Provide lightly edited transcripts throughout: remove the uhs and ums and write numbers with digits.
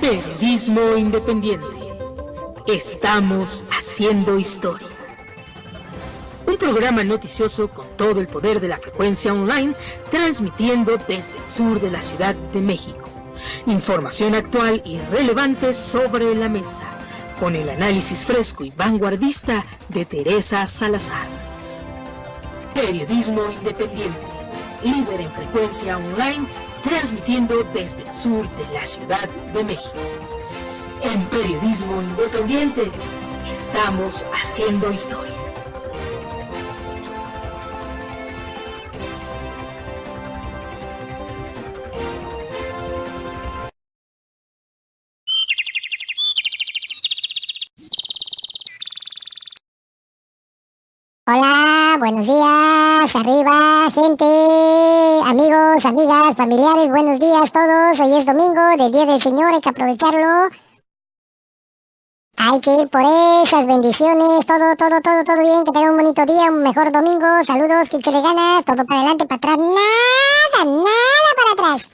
Periodismo independiente. Estamos haciendo historia. Un programa noticioso con todo el poder de la frecuencia online, transmitiendo desde el sur de la Ciudad de México. Información actual y relevante sobre la mesa, con el análisis fresco y vanguardista de Teresa Salazar. Periodismo independiente, líder en frecuencia online, transmitiendo desde el sur de la Ciudad de México. En Periodismo Independiente, estamos haciendo historia. Hola, buenos días, arriba, gente, amigos, amigas, familiares, buenos días todos. Hoy es domingo, del Día del Señor, hay que aprovecharlo. Hay que ir por esas bendiciones, todo bien, que tenga un bonito día, un mejor domingo, saludos, que le ganas, todo para adelante, para atrás, nada para atrás.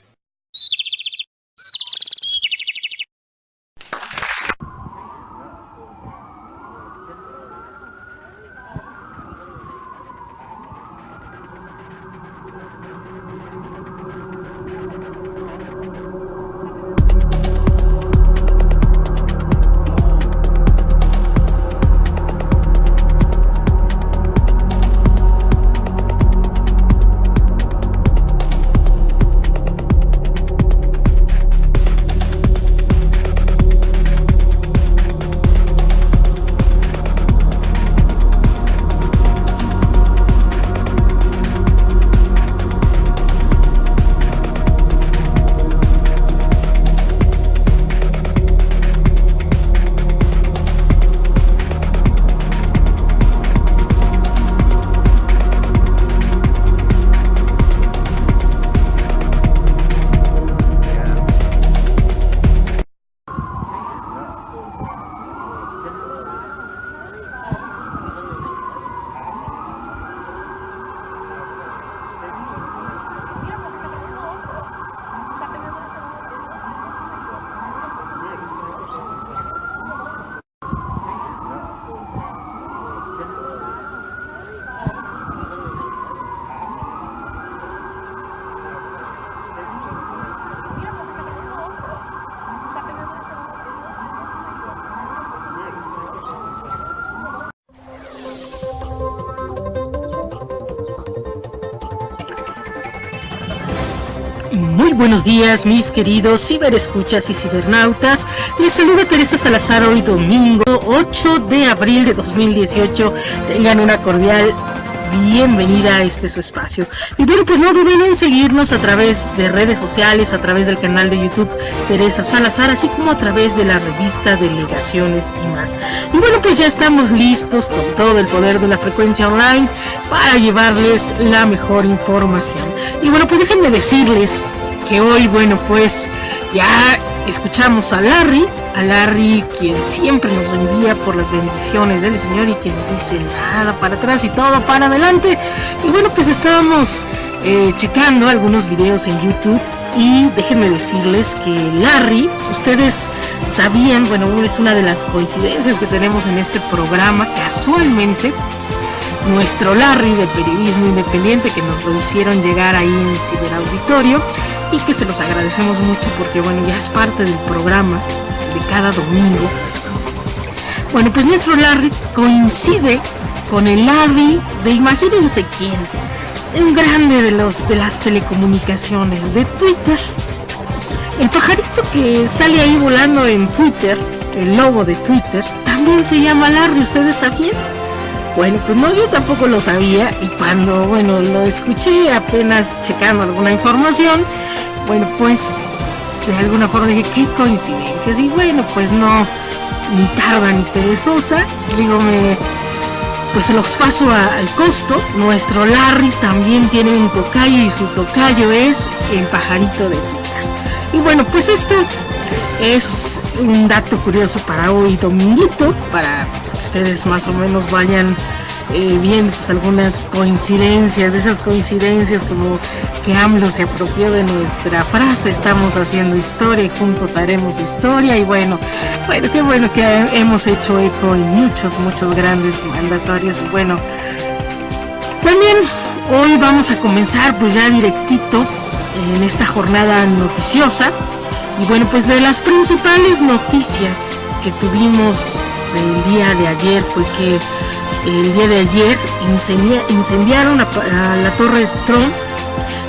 Muy buenos días, mis queridos ciberescuchas y cibernautas. Les saluda Teresa Salazar hoy domingo 8 de abril de 2018. Tengan una cordial bienvenida a este su espacio. Y bueno, pues no duden en seguirnos a través de redes sociales, a través del canal de YouTube Teresa Salazar, así como a través de la revista Delegaciones y más. Y bueno, pues ya estamos listos con todo el poder de la frecuencia online para llevarles la mejor información. Y bueno, pues déjenme decirles que hoy, bueno, pues ya escuchamos a Larry, quien siempre nos envía por las bendiciones del Señor y quien nos dice nada para atrás y todo para adelante. Y bueno, pues estábamos checando algunos videos en YouTube y déjenme decirles que Larry, ustedes sabían, bueno, es una de las coincidencias que tenemos en este programa, casualmente, nuestro Larry de Periodismo Independiente, que nos lo hicieron llegar ahí en el Ciberauditorio y que se los agradecemos mucho porque, bueno, ya es parte del programa de cada domingo. Bueno, pues nuestro Larry coincide con el Larry de, imagínense quién, un grande de las telecomunicaciones, de Twitter. El pajarito que sale ahí volando en Twitter, el logo de Twitter, también se llama Larry, ¿ustedes sabían? Bueno, pues no, yo tampoco lo sabía, y cuando, bueno, lo escuché apenas checando alguna información, bueno, pues de alguna forma dije, qué coincidencias, y bueno, pues no, ni tarda ni perezosa, digo, pues se los paso al costo. Nuestro Larry también tiene un tocayo, y su tocayo es el pajarito de Twitter. Y bueno, pues esto es un dato curioso para hoy dominguito, para que ustedes más o menos vayan viendo pues algunas coincidencias, de esas coincidencias como que AMLO se apropió de nuestra frase, estamos haciendo historia y juntos haremos historia, y bueno, qué bueno que hemos hecho eco en muchos grandes mandatarios. Y bueno, también hoy vamos a comenzar pues ya directito en esta jornada noticiosa. Y bueno, pues de las principales noticias que tuvimos el día de ayer fue que el día de ayer incendiaron a la Torre Trump,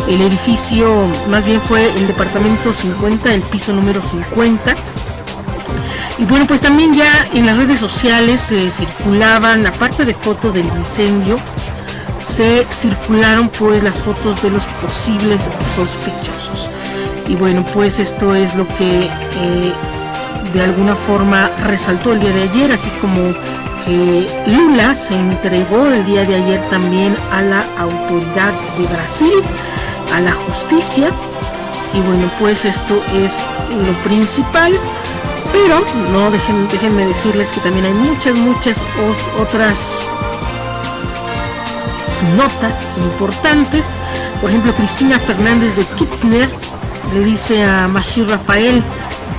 el edificio, más bien fue el departamento 50, el piso número 50. Y bueno, pues también ya en las redes sociales circulaban, aparte de fotos del incendio, se circularon pues las fotos de los posibles sospechosos. Y bueno, pues esto es lo que de alguna forma resaltó el día de ayer, así como que Lula se entregó el día de ayer también a la autoridad de Brasil, a la justicia. Y bueno, pues esto es lo principal, pero no déjenme decirles que también hay muchas otras notas importantes. Por ejemplo, Cristina Fernández de Kirchner le dice a Machir Rafael: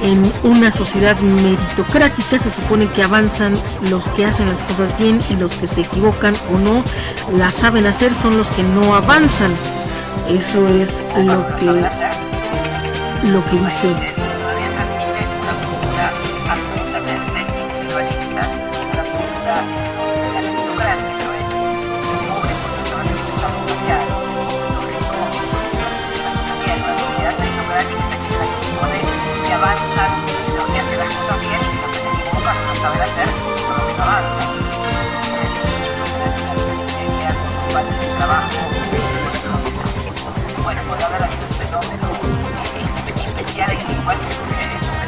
en una sociedad meritocrática se supone que avanzan los que hacen las cosas bien, y los que se equivocan o no las saben hacer son los que no avanzan. Eso es lo que dice. Avanzan los que hacen las cosas bien, y los que se equivocan no saben hacer, son los que no avanzan. Entonces, una situación seria, con sus padres de trabajo, lo que sea. Bueno, puede haber algún fenómeno especial en el cual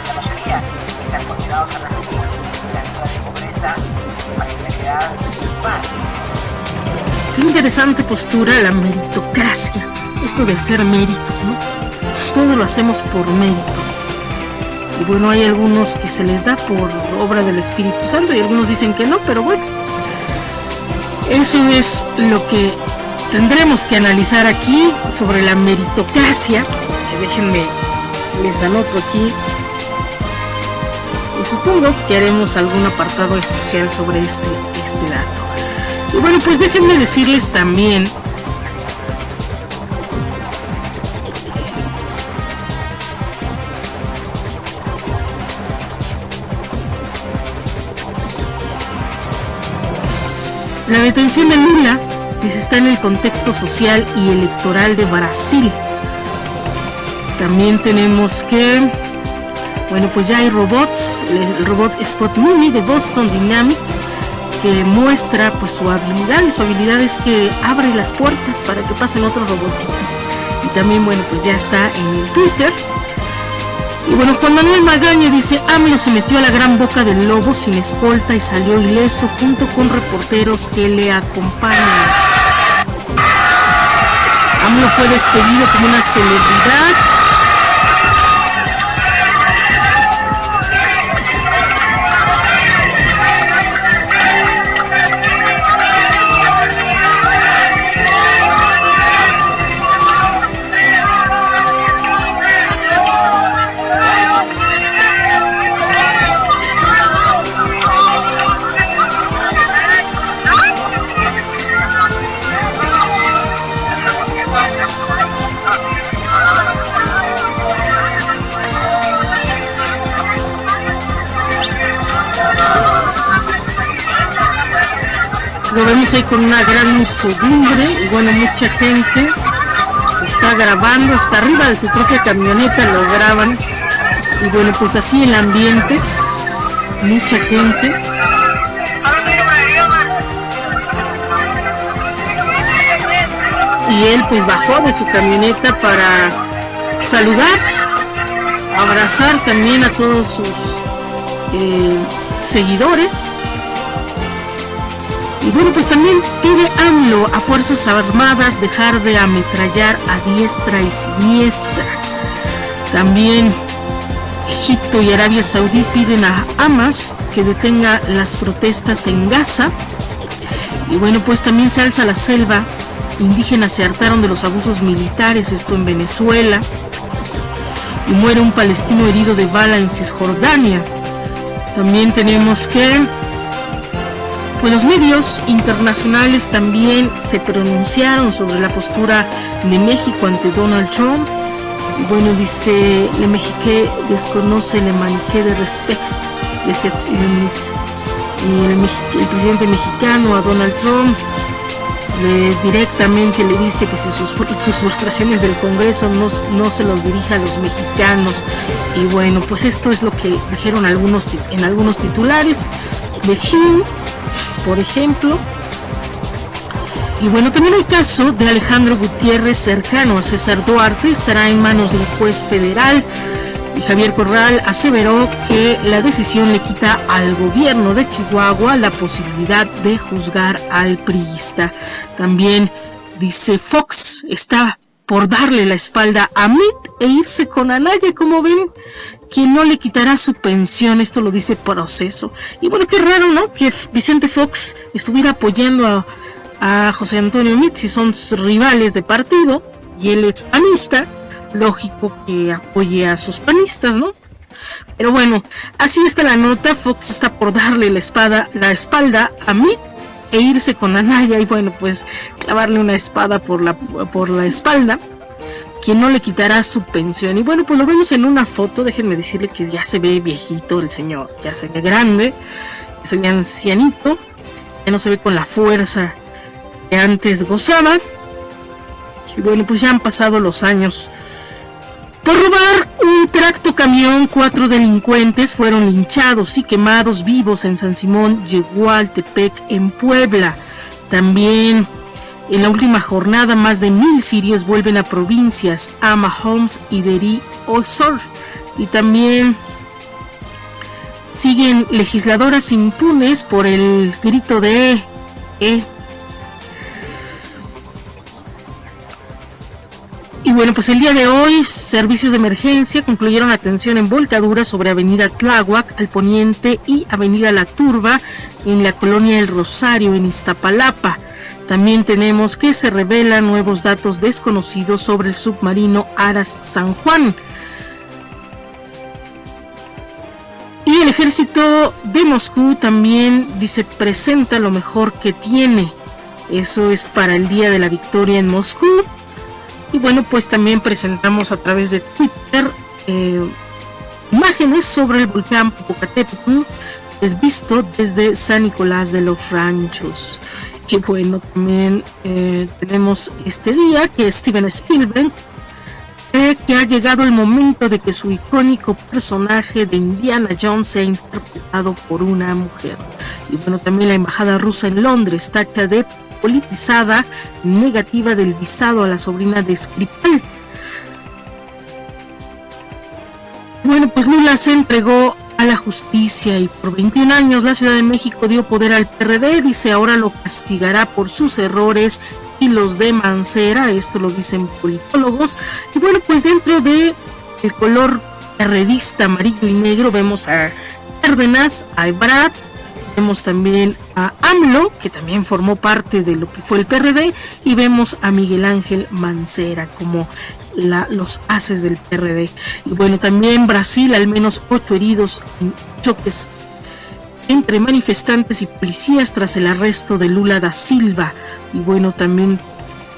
la mayoría están condenados a la realidad de pobreza, marginalidad, mal. Qué interesante postura la meritocracia, esto de hacer méritos, ¿no? Todo lo hacemos por méritos. Y bueno, hay algunos que se les da por obra del Espíritu Santo y algunos dicen que no, pero bueno, eso es lo que tendremos que analizar aquí sobre la meritocracia. Déjenme, les anoto aquí, y supongo que haremos algún apartado especial sobre este dato. Y bueno, pues déjenme decirles también la detención de Lula, que está en el contexto social y electoral de Brasil. También tenemos que, bueno, pues ya hay robots, el robot Spot Mini de Boston Dynamics, que muestra pues su habilidad es que abre las puertas para que pasen otros robotitos. Y también, bueno, pues ya está en el Twitter. Y bueno, Juan Manuel Magaña dice: AMLO se metió a la gran boca del lobo sin escolta y salió ileso junto con reporteros que le acompañan. AMLO fue despedido como una celebridad. Lo vemos ahí con una gran muchedumbre, y bueno, mucha gente está grabando, está arriba de su propia camioneta, lo graban, y bueno, pues así el ambiente, mucha gente. Y él pues bajó de su camioneta para saludar, abrazar también a todos sus seguidores. Y bueno, pues también pide AMLO a Fuerzas Armadas dejar de ametrallar a diestra y siniestra. También Egipto y Arabia Saudí piden a Hamas que detenga las protestas en Gaza. Y bueno, pues también se alza la selva. Indígenas se hartaron de los abusos militares, esto en Venezuela. Y muere un palestino herido de bala en Cisjordania. También tenemos que pues los medios internacionales también se pronunciaron sobre la postura de México ante Donald Trump. Y bueno, dice, le Mexique desconoce le manqué de respeto de cette unité. Y el presidente mexicano a Donald Trump directamente le dice que si sus frustraciones del Congreso no se los dirija a los mexicanos. Y bueno, pues esto es lo que dijeron en algunos titulares de Jim, por ejemplo. Y bueno, también el caso de Alejandro Gutiérrez, cercano a César Duarte, estará en manos de un juez federal. Y Javier Corral aseveró que la decisión le quita al gobierno de Chihuahua la posibilidad de juzgar al priista. También dice Fox está por darle la espalda a Mitt e irse con Anaya, como ven, quien no le quitará su pensión. Esto lo dice Proceso. Y bueno, qué raro, ¿no?, que Vicente Fox estuviera apoyando a José Antonio Mitt, si son rivales de partido y él es panista. Lógico que apoye a sus panistas, ¿no? Pero bueno, así está la nota. Fox está por darle la espalda a Mitt e irse con Anaya, y bueno, pues clavarle una espada por la espalda, quien no le quitará su pensión. Y bueno, pues lo vemos en una foto. Déjenme decirle que ya se ve viejito el señor, ya se ve grande, ya se ve ancianito, ya no se ve con la fuerza que antes gozaba. Y bueno, pues ya han pasado los años. Por robar un tractocamión, 4 delincuentes fueron linchados y quemados vivos en San Simón, Yegualtepec, en Puebla. También en la última jornada, más de 1,000 sirios vuelven a provincias, Ama, Homs y Deri Osor. Y también siguen legisladoras impunes por el grito de Y bueno, pues el día de hoy, servicios de emergencia concluyeron atención en volcaduras sobre Avenida Tláhuac al poniente y Avenida La Turba en la colonia El Rosario en Iztapalapa. También tenemos que se revelan nuevos datos desconocidos sobre el submarino Aras San Juan. Y el ejército de Moscú también dice presenta lo mejor que tiene. Eso es para el día de la victoria en Moscú. Y bueno, pues también presentamos a través de Twitter imágenes sobre el volcán Popocatépetl, es visto desde San Nicolás de los Ranchos. Y bueno, también tenemos este día que Steven Spielberg que ha llegado el momento de que su icónico personaje de Indiana Jones sea interpretado por una mujer. Y bueno, también la embajada rusa en Londres tacha de politizada negativa del visado a la sobrina de Skripal. Bueno, pues Lula se entregó a la justicia y por 21 años la Ciudad de México dio poder al PRD, dice ahora lo castigará por sus errores y los de Mancera, esto lo dicen politólogos. Y bueno, pues dentro de el color perredista amarillo y negro vemos a Cárdenas, a Ebrard, vemos también a AMLO, que también formó parte de lo que fue el PRD, y vemos a Miguel Ángel Mancera como los haces del PRD. Y bueno, también Brasil, al menos 8 heridos en choques entre manifestantes y policías tras el arresto de Lula da Silva. Y bueno, también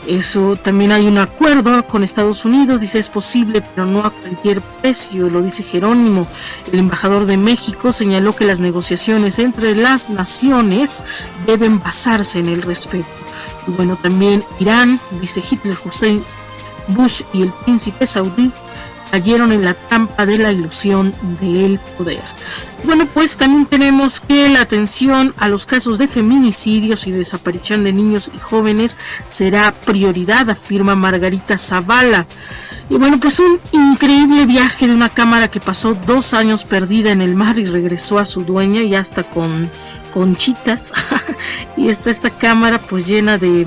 hay un acuerdo con Estados Unidos, dice es posible, pero no a cualquier precio, lo dice Jerónimo. El embajador de México señaló que las negociaciones entre las naciones deben basarse en el respeto. Y bueno, también Irán, dice Hitler, Hussein, Bush y el príncipe saudí cayeron en la trampa de la ilusión del poder. Bueno, pues también tenemos que la atención a los casos de feminicidios y desaparición de niños y jóvenes será prioridad, afirma Margarita Zavala. Y bueno, pues un increíble viaje de una cámara que pasó 2 años perdida en el mar y regresó a su dueña y hasta con conchitas. Y está esta cámara pues llena de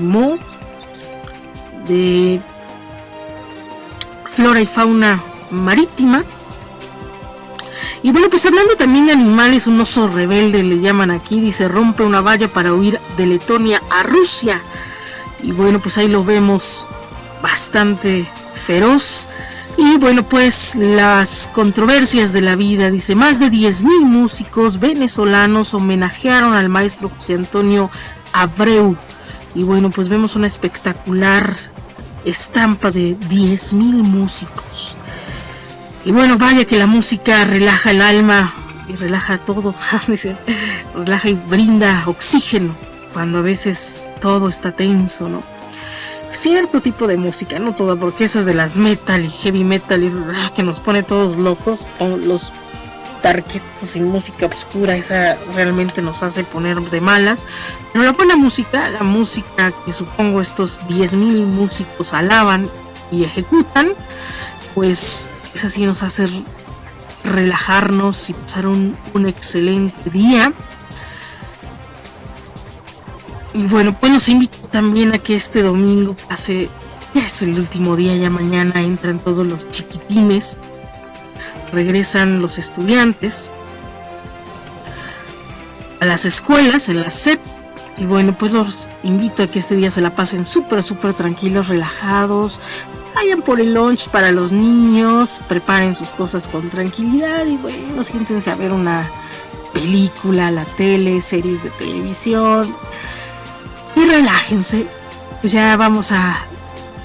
de flora y fauna marítima. Y bueno, pues hablando también de animales, un oso rebelde le llaman aquí, dice, rompe una valla para huir de Letonia a Rusia. Y bueno, pues ahí lo vemos bastante feroz. Y bueno, pues las controversias de la vida, dice, más de 10,000 músicos venezolanos homenajearon al maestro José Antonio Abreu. Y bueno, pues vemos una espectacular estampa de 10,000 músicos. Y bueno, vaya que la música relaja el alma y relaja todo, relaja y brinda oxígeno cuando a veces todo está tenso, ¿no? Cierto tipo de música, no toda, porque esas de las metal y heavy metal que nos pone todos locos, los darketos y música oscura, esa realmente nos hace poner de malas. Pero la buena música, la música que supongo estos 10,000 músicos alaban y ejecutan, pues esa sí nos hace relajarnos y pasar un excelente día. Y bueno, pues los invito también a que este domingo pase, ya es el último día, ya mañana entran todos los chiquitines, regresan los estudiantes a las escuelas, en la SEP. Y bueno, pues los invito a que este día se la pasen súper tranquilos, relajados, vayan por el lunch para los niños, preparen sus cosas con tranquilidad y bueno, siéntense a ver una película, la tele, series de televisión y relájense. Pues ya vamos a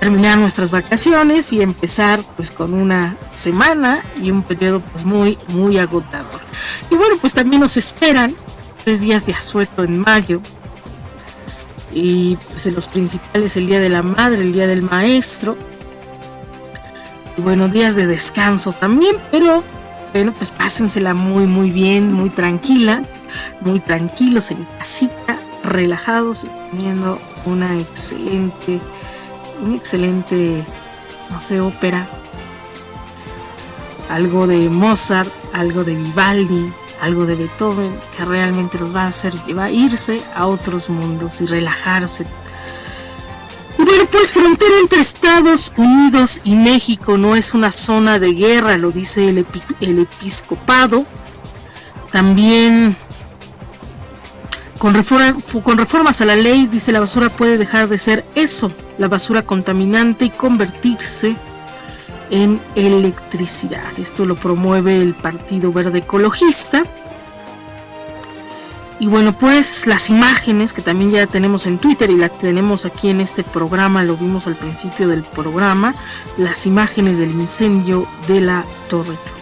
terminar nuestras vacaciones y empezar pues con una semana y un periodo pues muy agotador. Y bueno, pues también nos esperan 3 días de asueto en mayo. Y pues en los principales el Día de la Madre, el Día del Maestro. Y bueno, días de descanso también, pero bueno, pues pásensela muy bien, muy tranquila, muy tranquilos en casita, relajados y teniendo un excelente, no sé, ópera, algo de Mozart, algo de Vivaldi, algo de Beethoven, que realmente los va a hacer irse a otros mundos y relajarse. Y bueno, pues frontera entre Estados Unidos y México no es una zona de guerra, lo dice el episcopado. También con reformas a la ley, dice, la basura puede dejar de ser eso, la basura contaminante, y convertirse en electricidad. Esto lo promueve el Partido Verde Ecologista. Y bueno, pues las imágenes que también ya tenemos en Twitter y la tenemos aquí en este programa, lo vimos al principio del programa, las imágenes del incendio de la Torre Trump.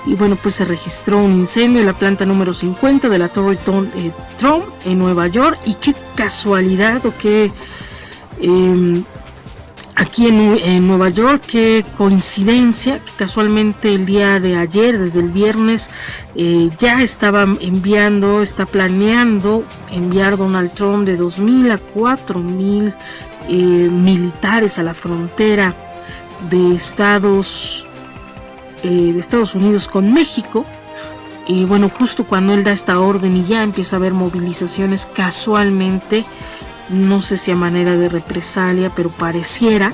Y bueno, pues se registró un incendio en la planta número 50 de la Torre Trump en Nueva York. Y qué casualidad o qué... aquí en Nueva York, qué coincidencia, que casualmente el día de ayer, desde el viernes, ya está planeando enviar Donald Trump de 2,000 a 4,000 militares a la frontera de Estados Unidos con México. Y bueno, justo cuando él da esta orden y ya empieza a haber movilizaciones, casualmente, no sé si a manera de represalia, pero pareciera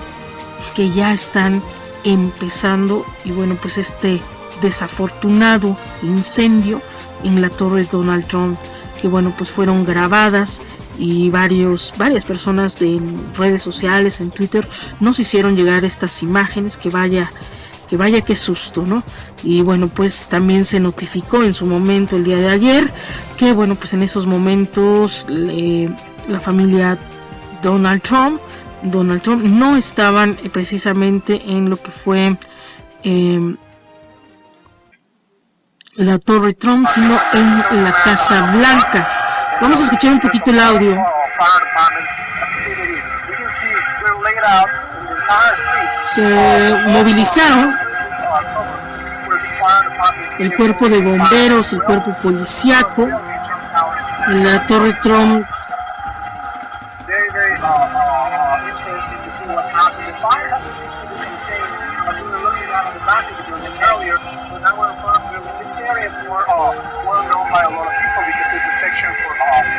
que ya están empezando. Y bueno, pues este desafortunado incendio en la torre de Donald Trump, que bueno, pues fueron grabadas y varias personas en redes sociales, en Twitter, nos hicieron llegar estas imágenes. Que vaya qué susto, ¿no? Y bueno, pues también se notificó en su momento el día de ayer que bueno, pues en esos momentos la familia Donald Trump no estaban precisamente en lo que fue la Torre Trump, sino en la Casa Blanca. Vamos a escuchar un poquito el audio. Se movilizaron el cuerpo de bomberos, el cuerpo policíaco en la Torre Trump.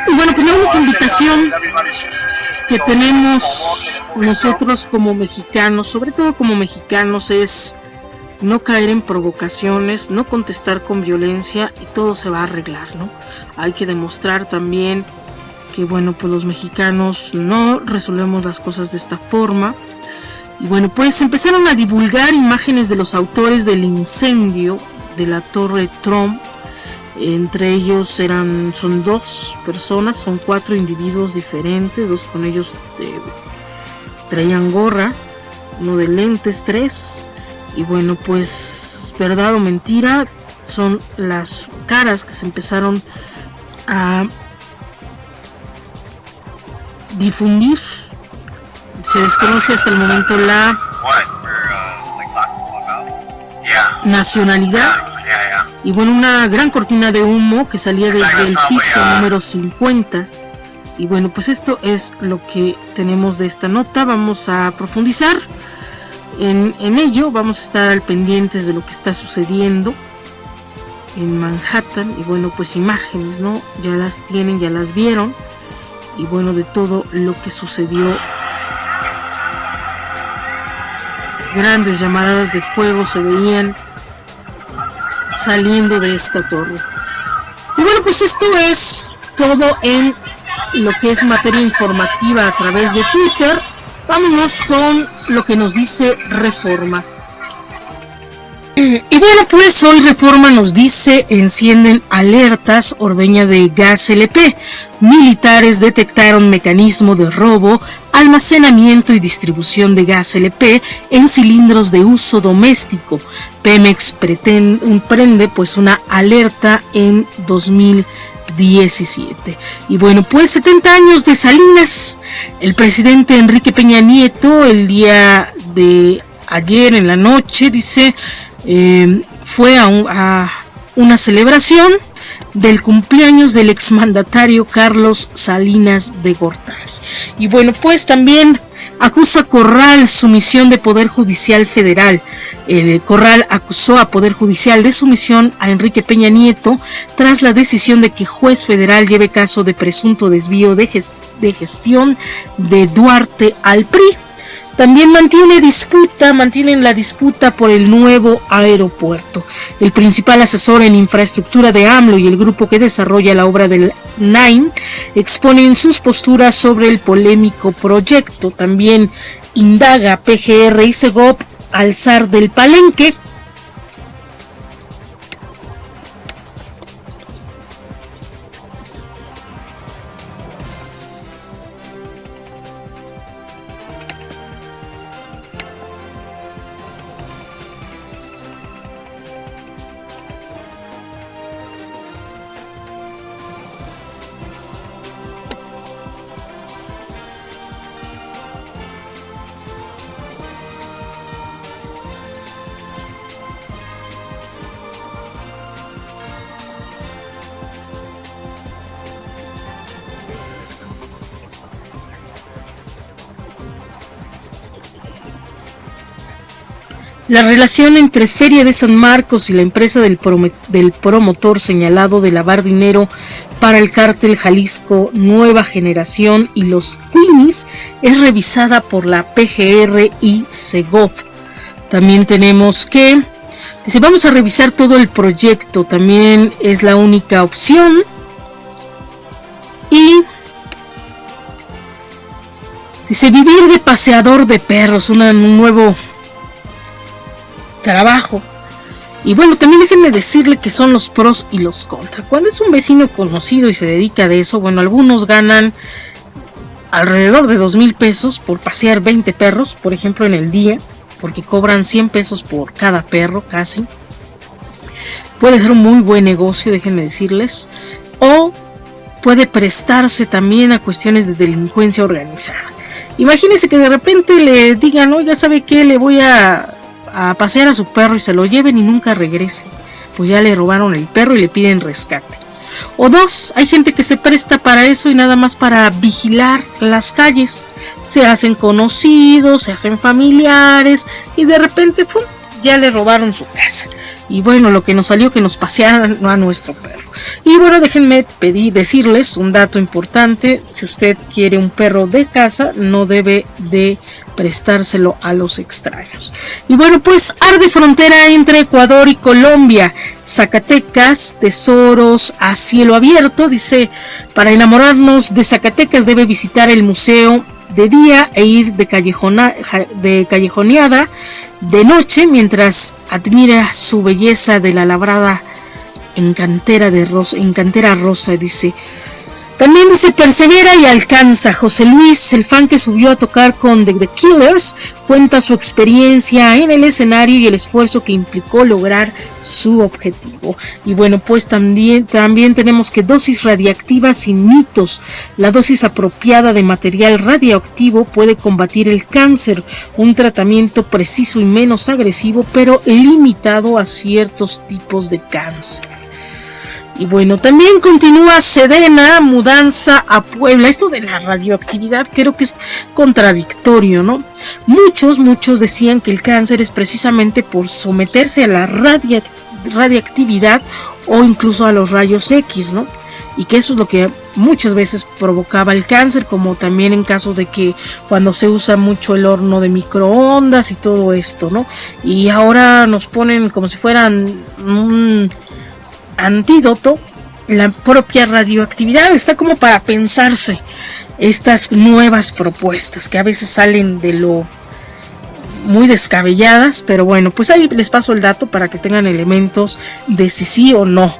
Y bueno, pues la única invitación que tenemos nosotros como mexicanos, sobre todo como mexicanos, es no caer en provocaciones, no contestar con violencia y todo se va a arreglar, ¿no? Hay que demostrar también que, bueno, pues los mexicanos no resolvemos las cosas de esta forma. Y bueno, pues empezaron a divulgar imágenes de los autores del incendio de la Torre Trump. Entre ellos son 2 personas, son 4 individuos diferentes, 2 con ellos traían gorra, 1 de lentes, 3. Y bueno, pues verdad o mentira, son las caras que se empezaron a difundir. Se desconoce hasta el momento la nacionalidad. Y bueno, una gran cortina de humo que salía desde el piso número 50. Y bueno, pues esto es lo que tenemos de esta nota. Vamos a profundizar en ello. Vamos a estar al pendientes de lo que está sucediendo en Manhattan. Y bueno, pues imágenes, ¿no? Ya las tienen, ya las vieron. Y bueno, de todo lo que sucedió. Grandes llamaradas de fuego se veían saliendo de esta torre. Y bueno, pues esto es todo en lo que es materia informativa a través de Twitter. Vámonos con lo que nos dice Reforma. Y bueno, pues hoy Reforma nos dice: encienden alertas, ordeña de gas LP. Militares detectaron mecanismo de robo, almacenamiento y distribución de gas LP en cilindros de uso doméstico. Pemex prende pues una alerta en 2017. Y bueno, pues 70 años de Salinas. El presidente Enrique Peña Nieto el día de ayer en la noche, dice, fue a una celebración del cumpleaños del exmandatario Carlos Salinas de Gortari. Y bueno, pues también acusa Corral sumisión de Poder Judicial Federal. El Corral acusó a Poder Judicial de sumisión a Enrique Peña Nieto tras la decisión de que juez federal lleve caso de presunto desvío de gestión de Duarte al PRI. También mantienen la disputa por el nuevo aeropuerto. El principal asesor en infraestructura de AMLO y el grupo que desarrolla la obra del NAIM exponen sus posturas sobre el polémico proyecto. También indaga PGR y Segov al zar del Palenque. La relación entre Feria de San Marcos y la empresa del promotor señalado de lavar dinero para el cártel Jalisco Nueva Generación y los Queenies es revisada por la PGR y Segov. También tenemos que, dice, vamos a revisar todo el proyecto, también es la única opción. Y dice, vivir de paseador de perros, un nuevo trabajo. Y bueno, también déjenme decirle que son los pros y los contras. Cuando es un vecino conocido y se dedica de eso, bueno, algunos ganan alrededor de 2,000 pesos por pasear 20 perros, por ejemplo, en el día, porque cobran 100 pesos por cada perro, casi. Puede ser un muy buen negocio, déjenme decirles. O puede prestarse también a cuestiones de delincuencia organizada. Imagínense que de repente le digan, oiga, ¿sabe qué? Le voy a pasear a su perro y se lo lleven y nunca regrese. Pues ya le robaron el perro y le piden rescate. O dos, hay gente que se presta para eso y nada más para vigilar las calles. Se hacen conocidos, se hacen familiares y de repente ¡pum!, ya le robaron su casa. y bueno, lo que nos salió que nos pasearan a nuestro perro. Y bueno, déjenme decirles un dato importante: si usted quiere un perro de casa, no debe de prestárselo a los extraños. Y bueno, pues arde frontera entre Ecuador y Colombia. Zacatecas, tesoros a cielo abierto. Dice, para enamorarnos de Zacatecas debe visitar el museo de día e ir de callejoneada de noche mientras admira su belleza de la labrada en cantera rosa. Dice, también dice, persevera y alcanza. José Luis, el fan que subió a tocar con The Killers, cuenta su experiencia en el escenario y el esfuerzo que implicó lograr su objetivo. Y bueno, pues también tenemos que dosis radiactiva sin mitos. La dosis apropiada de material radioactivo puede combatir el cáncer. Un tratamiento preciso y menos agresivo, pero limitado a ciertos tipos de cáncer. Y bueno, también continúa Sedena, mudanza a Puebla. Esto de la radioactividad creo que es contradictorio, ¿no? Muchos decían que el cáncer es precisamente por someterse a la radiactividad o incluso a los rayos X, ¿no? Y que eso es lo que muchas veces provocaba el cáncer, como también en caso de que cuando se usa mucho el horno de microondas y todo esto, ¿no? Y ahora nos ponen como si fueran un antídoto, la propia radioactividad. Está como para pensarse estas nuevas propuestas que a veces salen de lo muy descabelladas, pero bueno, pues ahí les paso el dato para que tengan elementos de si sí o no.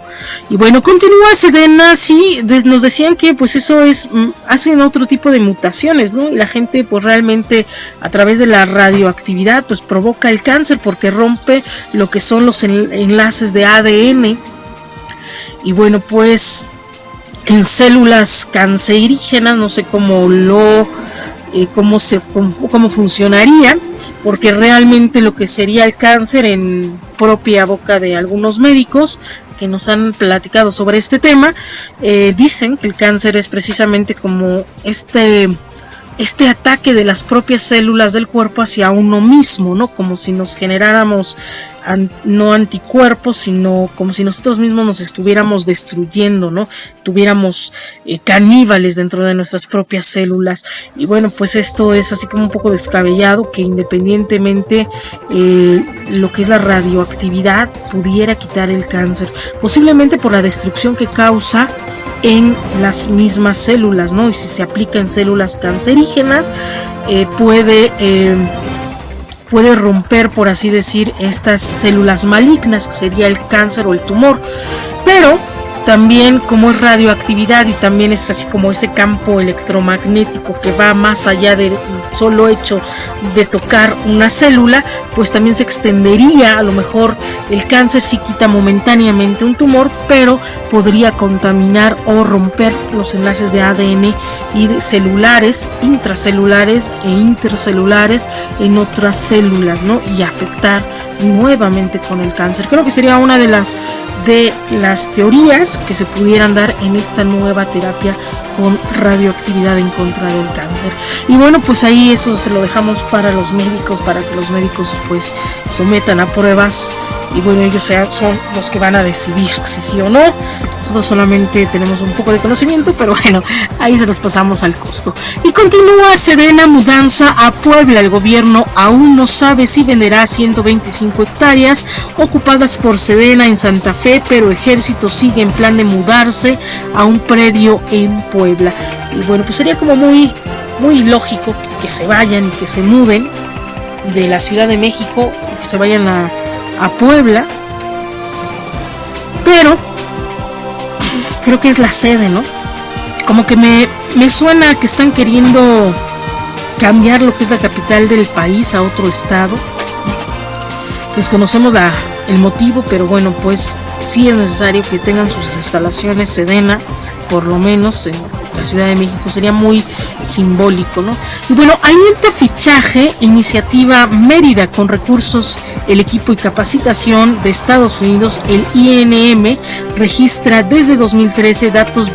Y bueno, continúa Sedena, sí, nos decían que pues eso es, hacen otro tipo de mutaciones, ¿no? Y la gente pues realmente a través de la radioactividad pues provoca el cáncer porque rompe lo que son los enlaces de ADN. Y bueno, pues en células cancerígenas, no sé cómo funcionaría, porque realmente lo que sería el cáncer, en propia boca de algunos médicos que nos han platicado sobre este tema, dicen que el cáncer es precisamente como este ataque de las propias células del cuerpo hacia uno mismo, ¿no? Como si nos generáramos no anticuerpos, sino como si nosotros mismos nos estuviéramos destruyendo, ¿no? Tuviéramos caníbales dentro de nuestras propias células. Y bueno, pues esto es así como un poco descabellado, que independientemente lo que es la radioactividad pudiera quitar el cáncer, posiblemente por la destrucción que causa en las mismas células, ¿no? Y si se aplica en células cancerígenas, puede romper, por así decir, estas células malignas, que sería el cáncer o el tumor. Pero también, como es radioactividad y también es así como ese campo electromagnético que va más allá del solo hecho de tocar una célula, pues también se extendería. A lo mejor el cáncer sí quita momentáneamente un tumor, pero podría contaminar o romper los enlaces de ADN y de celulares, intracelulares e intercelulares en otras células, ¿no? Y afectar nuevamente con el cáncer. Creo que sería una de las teorías que se pudieran dar en esta nueva terapia con radioactividad en contra del cáncer. Y bueno, pues ahí eso se lo dejamos para los médicos, para que los médicos pues sometan a pruebas, y bueno, ellos son los que van a decidir si sí o no. Nosotros solamente tenemos un poco de conocimiento, pero bueno, ahí se los pasamos al costo. Y continúa Sedena, mudanza a Puebla. El gobierno aún no sabe si venderá 125 hectáreas ocupadas por Sedena en Santa Fe, pero Ejército sigue en plan de mudarse a un predio en Puebla. Y bueno, pues sería como muy lógico que se vayan y que se muden de la Ciudad de México, que se vayan a Puebla, pero creo que es la sede, ¿no? Como que me suena que están queriendo cambiar lo que es la capital del país a otro estado. Desconocemos el motivo, pero bueno, pues sí es necesario que tengan sus instalaciones Sedena, por lo menos en la Ciudad de México. Sería muy simbólico, ¿no? Y bueno, alienta fichaje, iniciativa Mérida, con recursos, el equipo y capacitación de Estados Unidos. El INM registra desde 2013 datos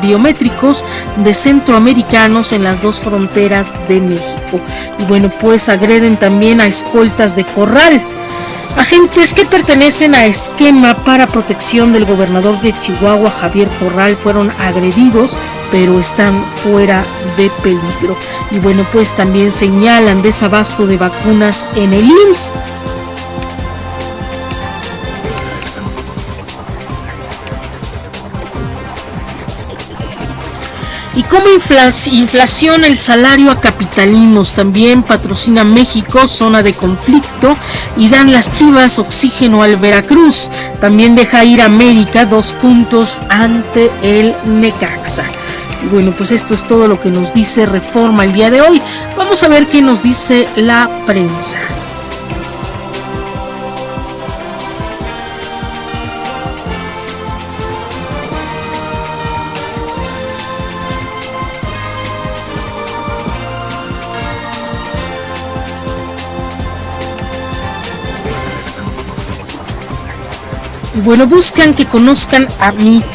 biométricos de centroamericanos en las dos fronteras de México. Y bueno, pues agreden también a escoltas de corral. Agentes que pertenecen a esquema para protección del gobernador de Chihuahua, Javier Corral, fueron agredidos, pero están fuera de peligro. Y bueno, pues también señalan desabasto de vacunas en el IMSS. Y como inflación el salario a capitalinos, también patrocina México, zona de conflicto, y dan las Chivas oxígeno al Veracruz. También deja ir América 2 puntos ante el Necaxa. Y bueno, pues esto es todo lo que nos dice Reforma el día de hoy. Vamos a ver qué nos dice la prensa. Bueno, buscan que conozcan a Mitch.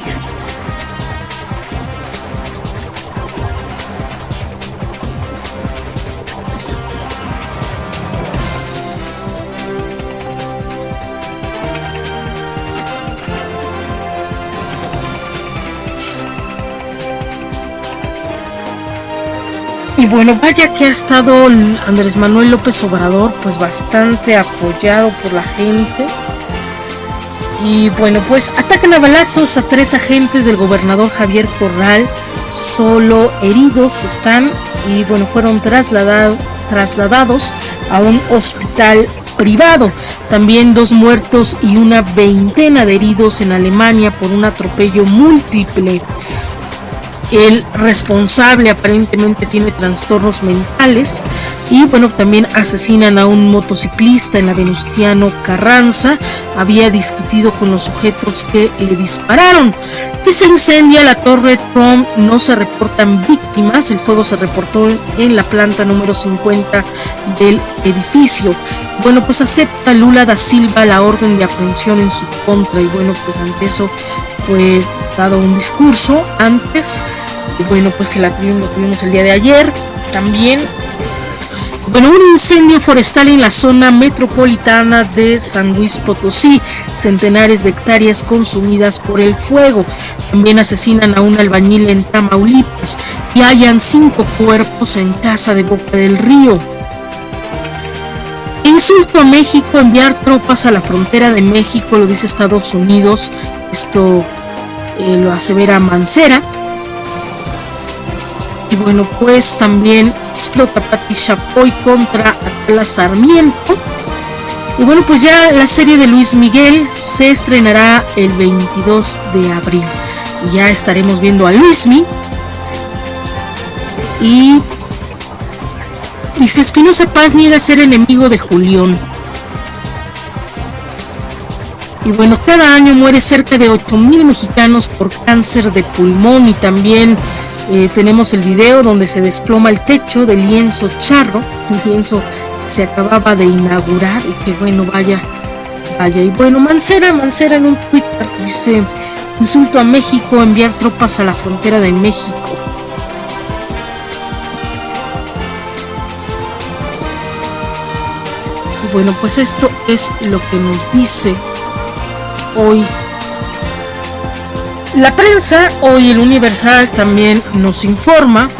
Y bueno, vaya que ha estado Andrés Manuel López Obrador, pues bastante apoyado por la gente. Y bueno, pues atacan a balazos a 3 agentes del gobernador Javier Corral, solo heridos están, y bueno, fueron trasladados a un hospital privado. También 2 muertos y una veintena de heridos en Alemania por un atropello múltiple. El responsable aparentemente tiene trastornos mentales. Y bueno, también asesinan a un motociclista en la Venustiano Carranza. Había discutido con los sujetos que le dispararon. Y se incendia la Torre Trump, no se reportan víctimas. El fuego se reportó en la planta número 50 del edificio. Bueno, pues acepta Lula da Silva la orden de aprehensión en su contra. Y bueno, pues ante eso fue dado un discurso antes. Y bueno, pues que lo tuvimos el día de ayer también. Bueno, un incendio forestal en la zona metropolitana de San Luis Potosí, centenares de hectáreas consumidas por el fuego. También asesinan a un albañil en Tamaulipas y hallan 5 cuerpos en casa de Boca del Río. Insulto a México, enviar tropas a la frontera de México, lo dice Estados Unidos. Esto lo asevera Mancera. Y bueno, pues también explota Pati Chapoy contra Atala Sarmiento. Y bueno, pues ya la serie de Luis Miguel se estrenará el 22 de abril. Y ya estaremos viendo a Luismi. Y dice Espinosa Paz niega ser enemigo de Julián. Y bueno, cada año muere cerca de 8,000 mexicanos por cáncer de pulmón. Y también tenemos el video donde se desploma el techo del lienzo charro, un lienzo que se acababa de inaugurar. Y que bueno, vaya. Y bueno, Mancera en un Twitter dice: insulto a México, enviar tropas a la frontera de México. Y bueno, pues esto es lo que nos dice hoy la prensa. Hoy el Universal también nos informa: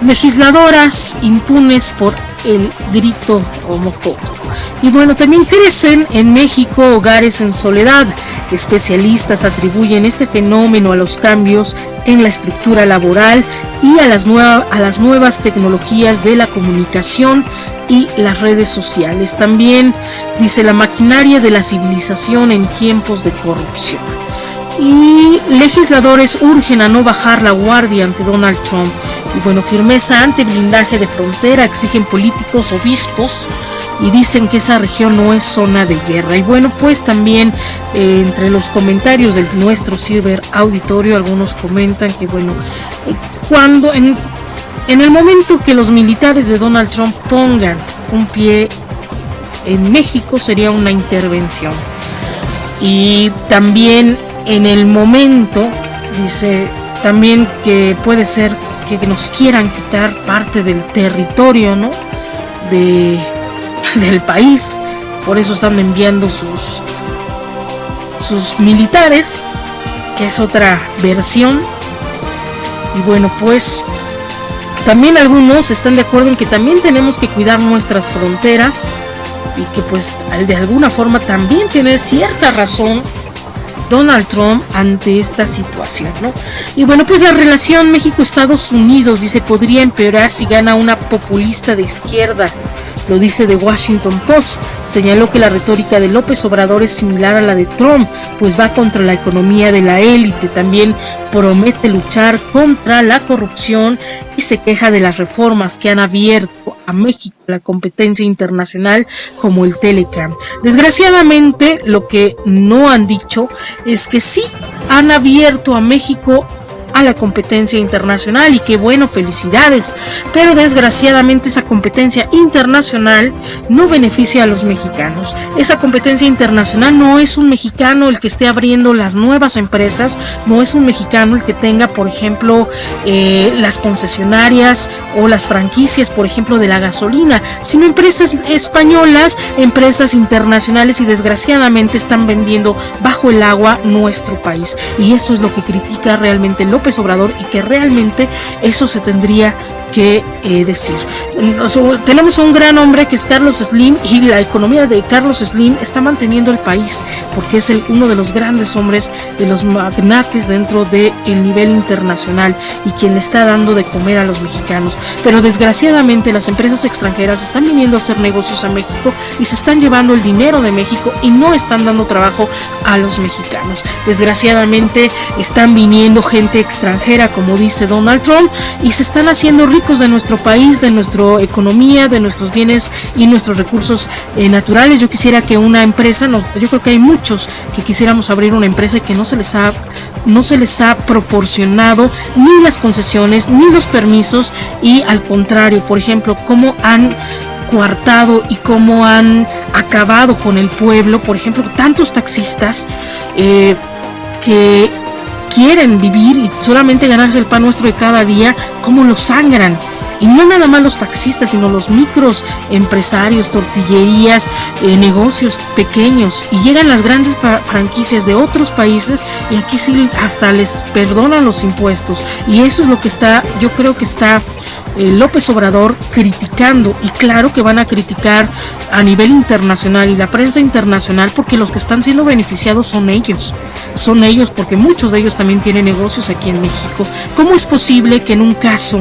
legisladoras impunes por el grito homofóbico. Y bueno, también crecen en México hogares en soledad. Especialistas atribuyen este fenómeno a los cambios en la estructura laboral y a las nuevas tecnologías de la comunicación y las redes sociales. También dice: la maquinaria de la civilización en tiempos de corrupción. Y legisladores urgen a no bajar la guardia ante Donald Trump. Y bueno, firmeza ante blindaje de frontera, exigen políticos, obispos, y dicen que esa región no es zona de guerra. Y bueno, pues también entre los comentarios de nuestro ciber auditorio, algunos comentan que bueno, cuando en el momento que los militares de Donald Trump pongan un pie en México sería una intervención. Y también en el momento, dice también que puede ser que nos quieran quitar parte del territorio, ¿no?, del país. por eso están enviando sus militares, que es otra versión. Y bueno, pues también algunos están de acuerdo en que también tenemos que cuidar nuestras fronteras y que pues de alguna forma también tiene cierta razón Donald Trump ante esta situación, ¿no? Y bueno, pues la relación México-Estados Unidos, dice, podría empeorar si gana una populista de izquierda. Lo dice The Washington Post. Señaló que la retórica de López Obrador es similar a la de Trump, pues va contra la economía de la élite. También promete luchar contra la corrupción y se queja de las reformas que han abierto a México la competencia internacional como el Telecam. Desgraciadamente, lo que no han dicho es que sí han abierto a México a la competencia internacional, y qué bueno, felicidades, pero desgraciadamente esa competencia internacional no beneficia a los mexicanos. Esa competencia internacional no es un mexicano el que esté abriendo las nuevas empresas, no es un mexicano el que tenga, por ejemplo, las concesionarias o las franquicias, por ejemplo, de la gasolina, sino empresas españolas, empresas internacionales, y desgraciadamente están vendiendo bajo el agua nuestro país, y eso es lo que critica realmente López Obrador, y que realmente eso se tendría que decir. Tenemos a un gran hombre que es Carlos Slim, y la economía de Carlos Slim está manteniendo el país porque es uno de los grandes hombres, de los magnates dentro del nivel internacional, y quien le está dando de comer a los mexicanos. Pero desgraciadamente las empresas extranjeras están viniendo a hacer negocios a México y se están llevando el dinero de México y no están dando trabajo a los mexicanos. Desgraciadamente están viniendo gente extranjera, como dice Donald Trump, y se están haciendo ricos de nuestro país, de nuestra economía, de nuestros bienes y nuestros recursos naturales. Yo quisiera que una empresa, yo creo que hay muchos que quisiéramos abrir una empresa y que no se les ha proporcionado ni las concesiones ni los permisos, y al contrario, por ejemplo, cómo han coartado y cómo han acabado con el pueblo. Por ejemplo, tantos taxistas que quieren vivir y solamente ganarse el pan nuestro de cada día, cómo lo sangran. Y no nada más los taxistas, sino los micros empresarios, tortillerías, negocios pequeños, y llegan las grandes franquicias de otros países y aquí sí hasta les perdonan los impuestos. Y eso es lo que yo creo que está López Obrador criticando, y claro que van a criticar a nivel internacional y la prensa internacional, porque los que están siendo beneficiados son ellos, porque muchos de ellos también tienen negocios aquí en México. ¿Cómo es posible que en un caso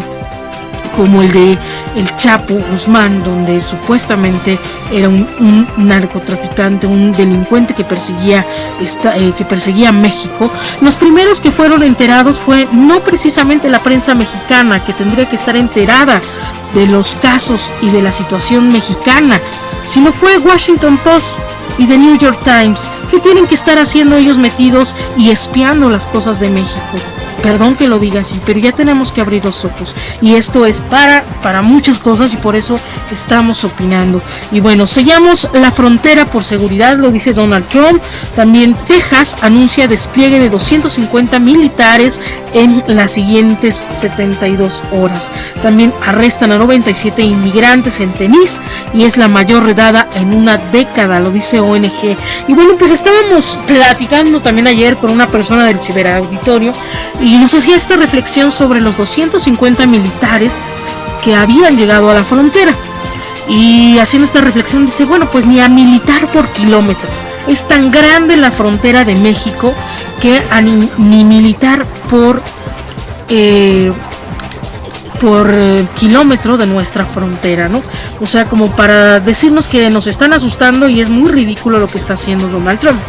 como el de el Chapo Guzmán, donde supuestamente era un narcotraficante, un delincuente que perseguía a México, los primeros que fueron enterados fue no precisamente la prensa mexicana, que tendría que estar enterada de los casos y de la situación mexicana, sino fue Washington Post y The New York Times, que tienen que estar haciendo ellos metidos y espiando las cosas de México. Perdón que lo diga así, pero ya tenemos que abrir los ojos, y esto es para muchas cosas, y por eso estamos opinando. Y bueno, sellamos la frontera por seguridad, lo dice Donald Trump. También Texas anuncia despliegue de 250 militares en las siguientes 72 horas. También arrestan a 97 inmigrantes en Tennessee, y es la mayor redada en una década, lo dice ONG. Y bueno, pues estábamos platicando también ayer con una persona del ciberauditorio, y nos hacía esta reflexión sobre los 250 militares que habían llegado a la frontera. Y haciendo esta reflexión dice, bueno, pues ni a militar por kilómetro. Es tan grande la frontera de México que ni militar por kilómetro de nuestra frontera, ¿no? O sea, como para decirnos que nos están asustando, y es muy ridículo lo que está haciendo Donald Trump.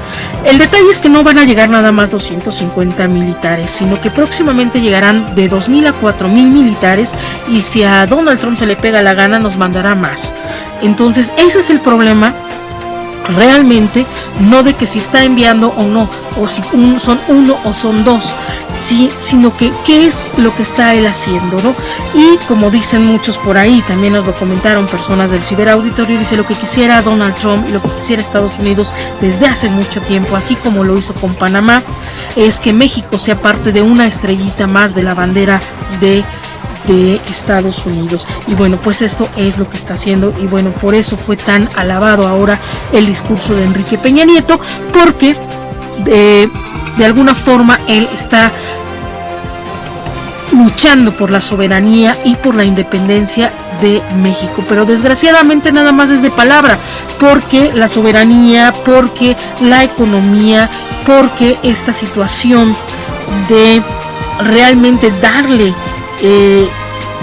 El detalle es que no van a llegar nada más 250 militares, sino que próximamente llegarán de 2,000 a 4,000 militares, y si a Donald Trump se le pega la gana, nos mandará más. Entonces, ese es el problema realmente, no de que si está enviando o no, o si son uno o son dos, ¿sí? Sino que qué es lo que está él haciendo, ¿no? Y como dicen muchos por ahí, también nos lo comentaron personas del ciberauditorio, dice, lo que quisiera Donald Trump y lo que quisiera Estados Unidos desde hace mucho tiempo, así como lo hizo con Panamá, es que México sea parte de una estrellita más de la bandera de de Estados Unidos. Y bueno, pues esto es lo que está haciendo, y bueno, por eso fue tan alabado ahora el discurso de Enrique Peña Nieto, porque de alguna forma él está luchando por la soberanía y por la independencia de México, pero desgraciadamente nada más es de palabra, porque la soberanía, porque la economía, porque esta situación de realmente darle